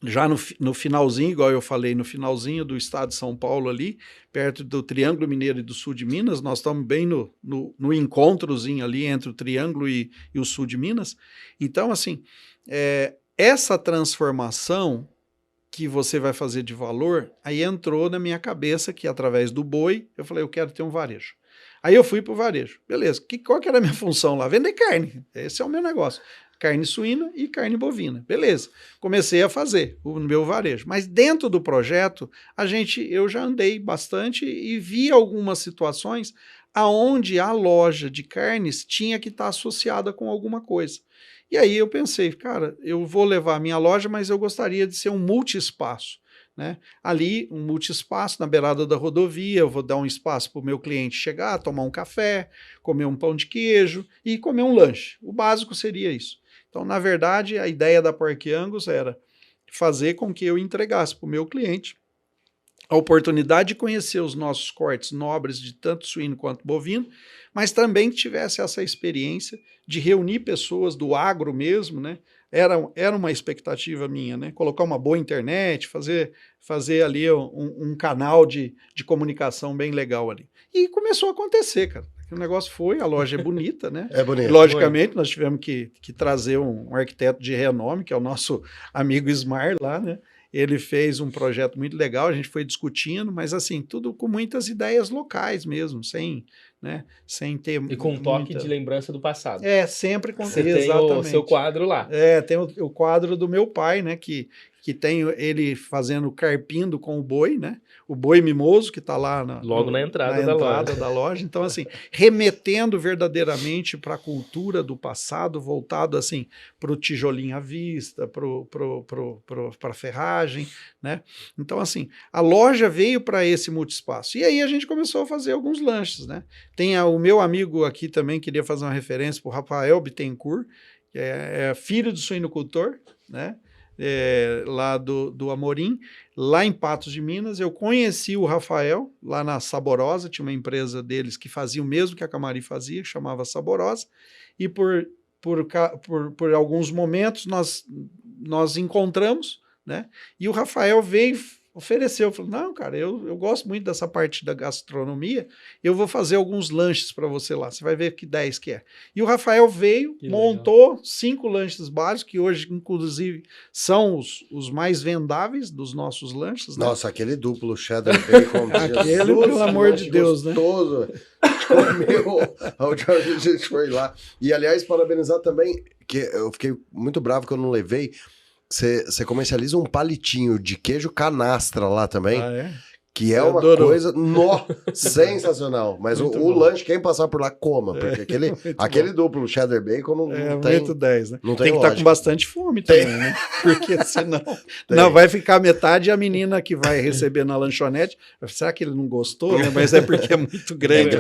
Já no finalzinho, igual eu falei, no finalzinho do estado de São Paulo ali, perto do Triângulo Mineiro e do sul de Minas, nós estamos bem no encontrozinho ali entre o Triângulo e o sul de Minas. Então, assim, essa transformação que você vai fazer de valor, aí entrou na minha cabeça que através do boi, eu falei, eu quero ter um varejo. Aí eu fui para o varejo. Beleza, qual que era a minha função lá? Vender carne, esse é o meu negócio. Carne suína e carne bovina. Beleza. Comecei a fazer o meu varejo. Mas dentro do projeto, eu já andei bastante e vi algumas situações aonde a loja de carnes tinha que estar associada com alguma coisa. E aí eu pensei, cara, eu vou levar a minha loja, mas eu gostaria de ser um multi-espaço, né? Ali, um multi-espaço na beirada da rodovia, eu vou dar um espaço para o meu cliente chegar, tomar um café, comer um pão de queijo e comer um lanche. O básico seria isso. Então, na verdade, a ideia da Pork Angus era fazer com que eu entregasse para o meu cliente a oportunidade de conhecer os nossos cortes nobres de tanto suíno quanto bovino, mas também que tivesse essa experiência de reunir pessoas do agro mesmo, né? Era uma expectativa minha, né? Colocar uma boa internet, fazer ali um canal de comunicação bem legal ali. E começou a acontecer, cara. O negócio foi, a loja é bonita, né? É bonito. Logicamente, nós tivemos que trazer um arquiteto de renome, que é o nosso amigo Ismar lá, né? Ele fez um projeto muito legal, a gente foi discutindo, mas assim, tudo com muitas ideias locais mesmo, sem ter E com um toque de lembrança do passado. Sempre com Você tem o seu quadro lá. Tem o quadro do meu pai, né? Que tem ele fazendo carpindo com o boi, né? O boi mimoso que está lá logo na entrada da loja. Então, assim, remetendo verdadeiramente para a cultura do passado, voltado assim para o tijolinho à vista, para a ferragem, né? Então, assim, a loja veio para esse multiespaço. E aí a gente começou a fazer alguns lanches, né? Tem o meu amigo aqui também, queria fazer uma referência para o Rafael Bittencourt, que é filho do suinocultor, né? Lá do Amorim, lá em Patos de Minas. Eu conheci o Rafael lá na Saborosa, tinha uma empresa deles que fazia o mesmo que a Camari fazia, chamava Saborosa, e por alguns momentos nós encontramos, né? E o Rafael veio, ofereceu, falou, não, cara, eu gosto muito dessa parte da gastronomia, eu vou fazer alguns lanches para você lá, você vai ver que 10 que é. E o Rafael veio, montou 5 lanches básicos, que hoje, inclusive, são os mais vendáveis dos nossos lanches. Né? Nossa, aquele duplo cheddar bacon. Aquele, pelo amor de Deus, gostoso, né? Comeu, a última vez a gente foi lá. E, aliás, parabenizar também, que eu fiquei muito bravo que eu não levei. Você comercializa um palitinho de queijo canastra lá também, que é uma coisa sensacional. Mas o lanche, quem passar por lá, coma, porque aquele duplo cheddar bacon não tem... muito 10, né? Não tem que estar com bastante fome também, né? Porque senão não vai ficar metade e a menina que vai receber na lanchonete, será que ele não gostou? Né? Mas é porque é muito grande.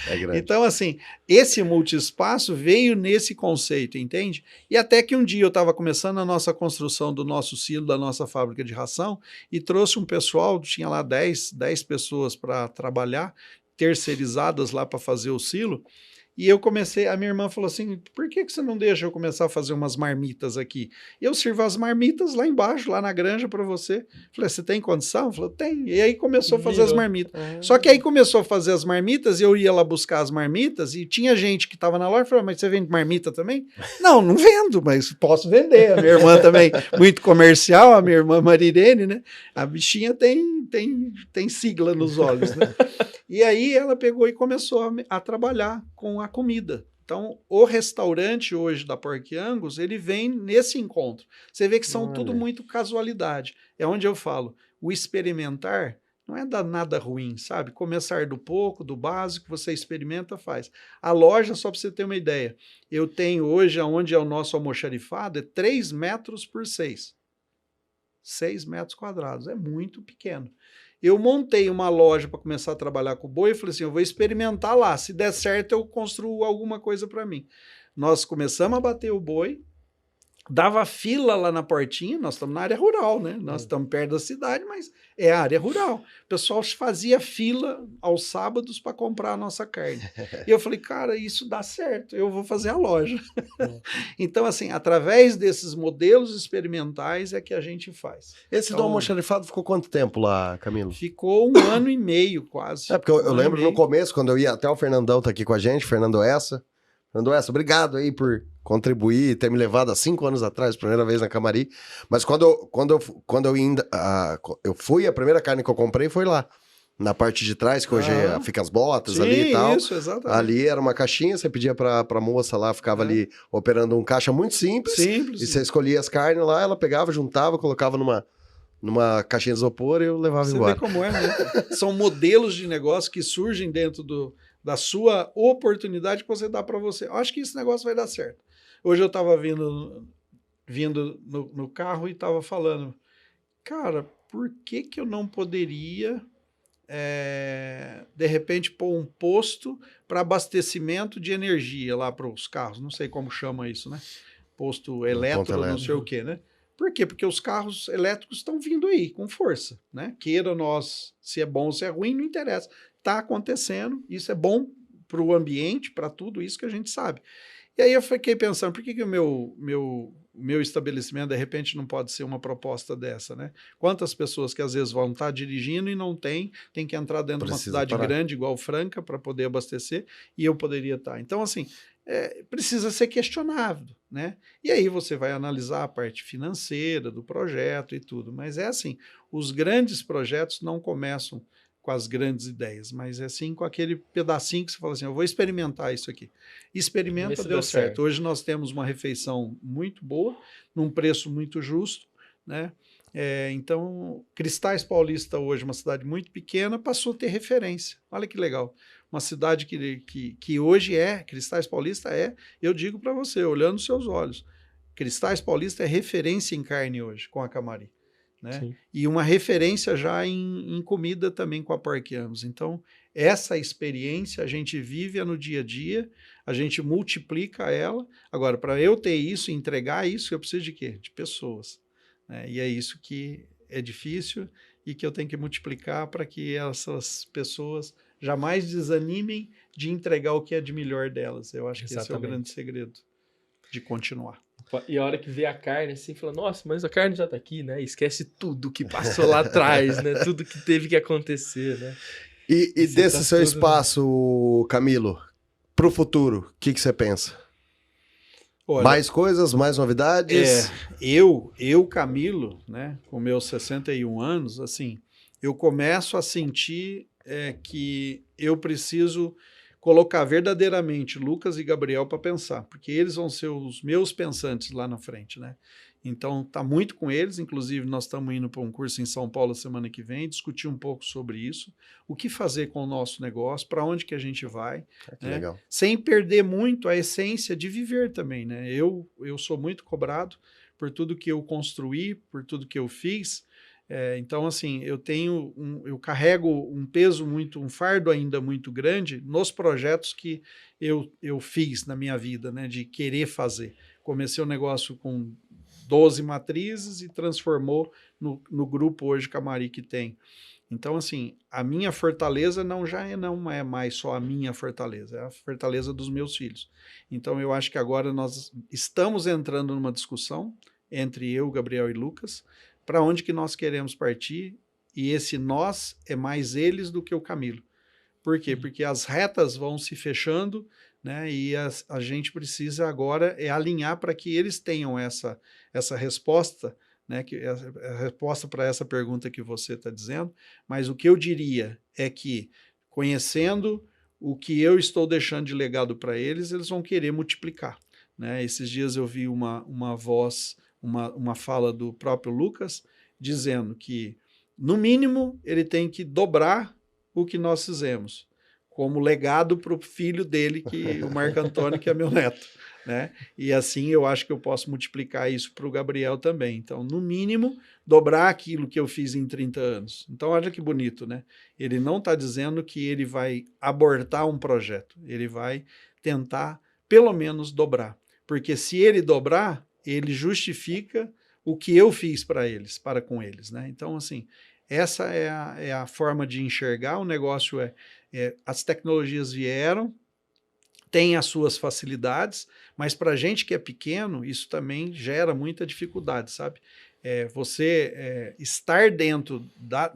É grande. Então, assim, esse multiespaço veio nesse conceito, entende? E até que um dia eu estava começando a nossa construção do nosso silo, da nossa fábrica de ração, e trouxe um pessoal, tinha lá 10 pessoas para trabalhar, terceirizadas lá para fazer o silo, e eu comecei, a minha irmã falou assim, por que você não deixa eu começar a fazer umas marmitas aqui? Eu sirvo as marmitas lá embaixo, lá na granja para você. Falei, você tem condição? Falou, tem. E aí começou a fazer as marmitas. Só que aí começou a fazer as marmitas, eu ia lá buscar as marmitas, e tinha gente que estava na loja e falou, mas você vende marmita também? Não vendo, mas posso vender. A minha irmã também, muito comercial, a minha irmã Marirene, né? A bichinha tem sigla nos olhos, né? E aí ela pegou e começou a trabalhar com a comida. Então, o restaurante hoje da Pork Angus, ele vem nesse encontro. Você vê que são tudo muito casualidade. É onde eu falo, o experimentar não é nada ruim, sabe? Começar do pouco, do básico, você experimenta, faz. A loja, só para você ter uma ideia, eu tenho hoje, onde é o nosso almoxarifado, é 3 metros por 6. 6 metros quadrados, é muito pequeno. Eu montei uma loja para começar a trabalhar com o boi e falei assim, eu vou experimentar lá, se der certo eu construo alguma coisa para mim. Nós começamos a bater o boi, dava fila lá na portinha, nós estamos na área rural, né? Nós estamos perto da cidade, mas é área rural. O pessoal fazia fila aos sábados para comprar a nossa carne. E eu falei, cara, isso dá certo, eu vou fazer a loja. Então, assim, através desses modelos experimentais é que a gente faz. Esse do almoxarifado ficou quanto tempo lá, Camilo? Ficou 1 ano e meio, quase. Porque eu lembro no começo, quando eu ia, até o Fernandão tá aqui com a gente, Fernando Essa, obrigado aí por contribuir e ter me levado há 5 anos atrás, primeira vez na Camari. Mas quando eu fui, a primeira carne que eu comprei foi lá, na parte de trás, que hoje fica as botas ali e tal. Isso, exatamente. Ali era uma caixinha, você pedia pra moça lá, ficava ali operando um caixa muito simples. E você escolhia as carnes lá, ela pegava, juntava, colocava numa caixinha de isopor e eu levava embora. Você vê como é, né? São modelos de negócio que surgem dentro da sua oportunidade que você dá para você. Eu acho que esse negócio vai dar certo. Hoje eu estava vindo no carro e estava falando, cara, por que eu não poderia, de repente, pôr um posto para abastecimento de energia lá para os carros? Não sei como chama isso, né? Posto elétrico, não sei o quê, né? Por quê? Porque os carros elétricos estão vindo aí, com força, né? Queira nós, se é bom ou se é ruim, não interessa. Está acontecendo, isso é bom para o ambiente, para tudo isso que a gente sabe. E aí eu fiquei pensando, por que o meu estabelecimento, de repente, não pode ser uma proposta dessa, né? Quantas pessoas que às vezes vão estar dirigindo e não tem que entrar dentro de uma cidade grande, igual Franca, para poder abastecer, e eu poderia estar. Então, assim, precisa ser questionado, né? E aí você vai analisar a parte financeira do projeto e tudo, mas é assim, os grandes projetos não começam com as grandes ideias, mas é assim com aquele pedacinho que você fala assim, eu vou experimentar isso aqui. Experimenta, deu certo. Hoje nós temos uma refeição muito boa, num preço muito justo, né? Então, Cristais Paulista hoje, uma cidade muito pequena, passou a ter referência. Olha que legal. Uma cidade que hoje Cristais Paulista eu digo para você, olhando os seus olhos, Cristais Paulista é referência em carne hoje, com a Camari. Né? E uma referência já em comida também com a Parquianos. Então, essa experiência a gente vive no dia a dia, a gente multiplica ela. Agora, para eu ter isso, entregar isso, eu preciso de quê? De pessoas. Né? E é isso que é difícil e que eu tenho que multiplicar para que essas pessoas jamais desanimem de entregar o que é de melhor delas. Eu acho que esse é o grande segredo de continuar. E a hora que vê a carne, assim, fala, nossa, mas a carne já tá aqui, né? Esquece tudo que passou lá atrás, né? Tudo que teve que acontecer, né? E desse seu espaço, Camilo, pro futuro, o que você pensa? Olha, mais coisas, mais novidades? Eu, Camilo, né, com meus 61 anos, assim, eu começo a sentir que eu preciso colocar verdadeiramente Lucas e Gabriel para pensar, porque eles vão ser os meus pensantes lá na frente, né? Então, tá muito com eles, inclusive nós estamos indo para um curso em São Paulo semana que vem, discutir um pouco sobre isso, o que fazer com o nosso negócio, para onde que a gente vai, né? Legal. Sem perder muito a essência de viver também, né? Eu sou muito cobrado por tudo que eu construí, por tudo que eu fiz. Então, assim, eu carrego um peso um fardo ainda muito grande nos projetos que eu fiz na minha vida, né, de querer fazer. Comecei o negócio com 12 matrizes e transformou no grupo hoje Camari que tem. Então, assim, a minha fortaleza não é mais só a minha fortaleza, é a fortaleza dos meus filhos. Então, eu acho que agora nós estamos entrando numa discussão entre eu, Gabriel e Lucas, para onde que nós queremos partir, e esse nós é mais eles do que o Camilo. Por quê? Porque as retas vão se fechando, né, e a gente precisa agora alinhar para que eles tenham essa resposta, né, que é a resposta para essa pergunta que você está dizendo, mas o que eu diria é que, conhecendo o que eu estou deixando de legado para eles, eles vão querer multiplicar. Né? Esses dias eu vi uma voz, uma fala do próprio Lucas, dizendo que, no mínimo, ele tem que dobrar o que nós fizemos, como legado para o filho dele, o Marco Antônio, que é meu neto. Né? E assim eu acho que eu posso multiplicar isso para o Gabriel também. Então, no mínimo, dobrar aquilo que eu fiz em 30 anos. Então, olha que bonito, né? Ele não está dizendo que ele vai abortar um projeto, ele vai tentar, pelo menos, dobrar. Porque se ele dobrar, ele justifica o que eu fiz para com eles, né? Então, assim, essa é a forma de enxergar. O negócio as tecnologias vieram, tem as suas facilidades, mas para a gente que é pequeno, isso também gera muita dificuldade, sabe? Você estar dentro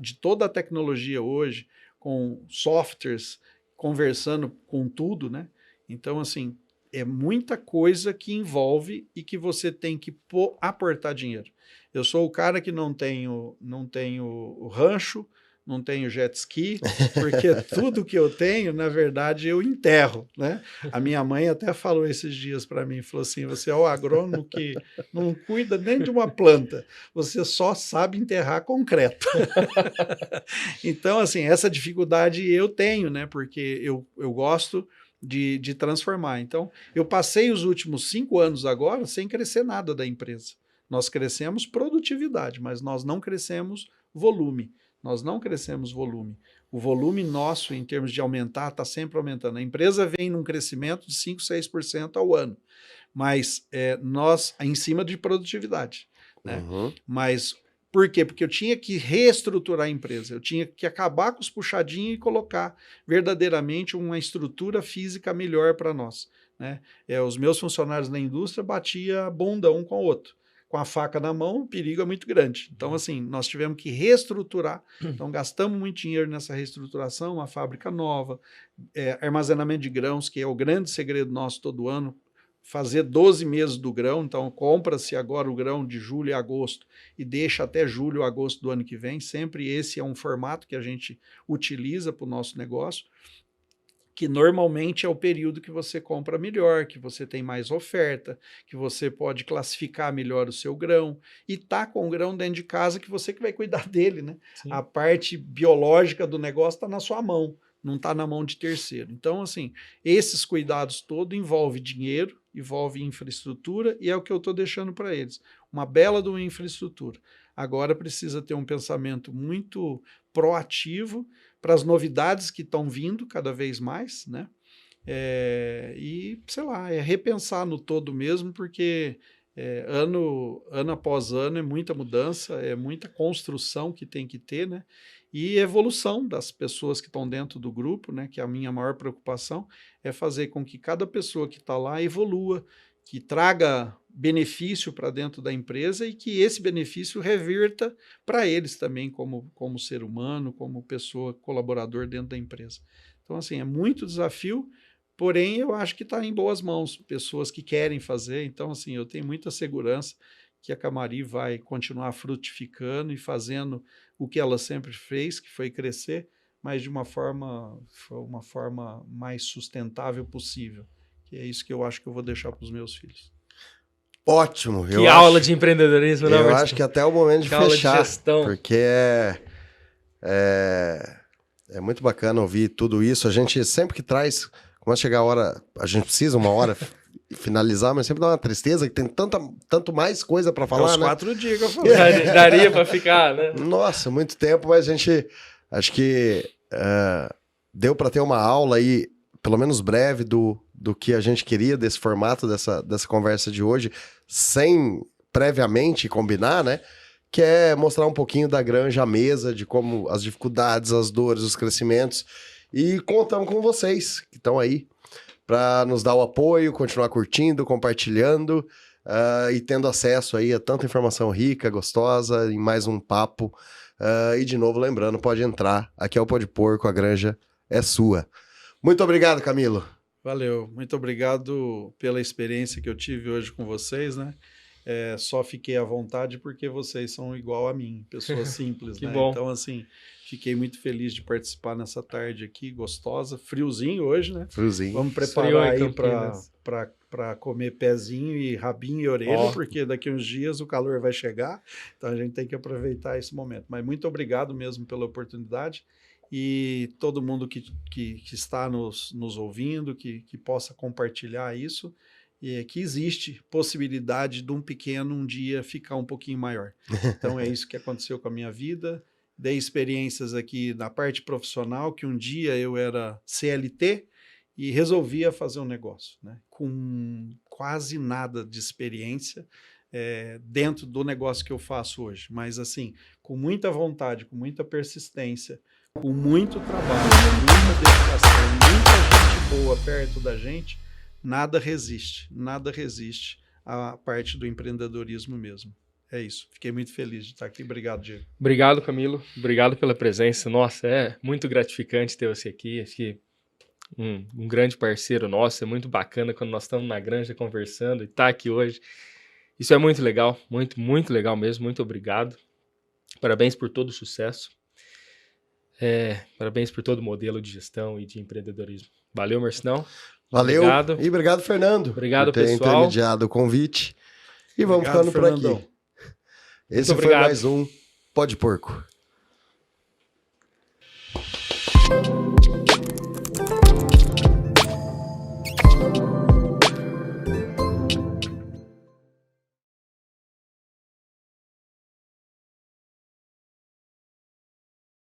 de toda a tecnologia hoje, com softwares, conversando com tudo, né? Então, assim, é muita coisa que envolve e que você tem que aportar dinheiro. Eu sou o cara que não tenho o rancho, não tenho jet ski, porque tudo que eu tenho, na verdade, eu enterro, né? A minha mãe até falou esses dias para mim, falou assim, você é o agrônomo que não cuida nem de uma planta, você só sabe enterrar concreto. Então, assim, essa dificuldade eu tenho, né? Porque eu gosto de transformar. Então, eu passei os últimos 5 anos agora sem crescer nada da empresa. Nós crescemos produtividade, mas nós não crescemos volume. Nós não crescemos volume. O volume nosso, em termos de aumentar, está sempre aumentando. A empresa vem num crescimento de 5%, 6% ao ano, mas nós, em cima de produtividade. Né? Uhum. Mas por quê? Porque eu tinha que reestruturar a empresa, eu tinha que acabar com os puxadinhos e colocar verdadeiramente uma estrutura física melhor para nós. né? Os meus funcionários na indústria batiam a bunda um com o outro. Com a faca na mão, o perigo é muito grande. Então, assim, nós tivemos que reestruturar. Então, gastamos muito dinheiro nessa reestruturação, uma fábrica nova, armazenamento de grãos, que é o grande segredo nosso todo ano, fazer 12 meses do grão. Então, compra-se agora o grão de julho e agosto e deixa até julho ou agosto do ano que vem. Sempre esse é um formato que a gente utiliza para o nosso negócio, que normalmente é o período que você compra melhor, que você tem mais oferta, que você pode classificar melhor o seu grão e tá com o grão dentro de casa, que você que vai cuidar dele, né? Sim. A parte biológica do negócio está na sua mão, não está na mão de terceiro. Então, assim, esses cuidados todos envolvem dinheiro, envolve infraestrutura, e é o que eu estou deixando para eles. Uma bela de uma infraestrutura. Agora precisa ter um pensamento muito proativo para as novidades que estão vindo cada vez mais, né? E, sei lá, repensar no todo mesmo, porque ano após ano é muita mudança, é muita construção que tem que ter, né? E evolução das pessoas que estão dentro do grupo, né? Que a minha maior preocupação é fazer com que cada pessoa que está lá evolua, que traga benefício para dentro da empresa e que esse benefício revirta para eles também como ser humano, como pessoa, colaborador dentro da empresa. Então, assim, é muito desafio, porém eu acho que está em boas mãos, pessoas que querem fazer. Então, assim, eu tenho muita segurança que a Camari vai continuar frutificando e fazendo o que ela sempre fez, que foi crescer, mas de uma forma mais sustentável possível. Que é isso que eu acho que eu vou deixar para os meus filhos. Ótimo. Que aula de empreendedorismo, né? Eu acho que até o momento de fechar, aula de gestão. Porque é muito bacana ouvir tudo isso. A gente sempre que traz, começa a chegar a hora, a gente precisa uma hora finalizar, mas sempre dá uma tristeza que tem tanto mais coisa para falar, né? 4 dias que eu falei. Daria para ficar, né? Nossa, muito tempo, mas a gente, acho que deu para ter uma aula aí, pelo menos breve, do que a gente queria desse formato, dessa conversa de hoje, sem previamente combinar, né? Que é mostrar um pouquinho da granja à mesa, de como as dificuldades, as dores, os crescimentos. E contamos com vocês, que estão aí, para nos dar o apoio, continuar curtindo, compartilhando e tendo acesso aí a tanta informação rica, gostosa, em mais um papo. E de novo, lembrando, pode entrar. Aqui é o Pó de Porco, a granja é sua. Muito obrigado, Camilo. Valeu, muito obrigado pela experiência que eu tive hoje com vocês, né? Só fiquei à vontade porque vocês são igual a mim, pessoas simples, né? Bom. Então, assim, fiquei muito feliz de participar nessa tarde aqui, gostosa, friozinho hoje, né? Friozinho. Vamos preparar aí para comer pezinho e rabinho e orelha, porque daqui uns dias o calor vai chegar, então a gente tem que aproveitar esse momento. Mas muito obrigado mesmo pela oportunidade. E todo mundo que está nos ouvindo, que possa compartilhar isso, e que existe possibilidade de um pequeno um dia ficar um pouquinho maior. Então é isso que aconteceu com a minha vida. Dei experiências aqui na parte profissional, que um dia eu era CLT e resolvia fazer um negócio, né? Com quase nada de experiência dentro do negócio que eu faço hoje. Mas assim, com muita vontade, com muita persistência, com muito trabalho, muita dedicação, muita gente boa perto da gente, nada resiste à parte do empreendedorismo mesmo. É isso. Fiquei muito feliz de estar aqui. Obrigado, Diego. Obrigado, Camilo. Obrigado pela presença. Nossa, é muito gratificante ter você aqui. Acho que um grande parceiro nosso. É muito bacana quando nós estamos na granja conversando e estar aqui hoje. Isso é muito legal. Muito, muito legal mesmo. Muito obrigado. Parabéns por todo o sucesso. Parabéns por todo o modelo de gestão e de empreendedorismo. Valeu, Marcinão. Valeu. Obrigado. E obrigado, Fernando. Obrigado, por ter pessoal. intermediado o convite. E vamos ficando por aqui. Esse foi mais um Pó de Porco.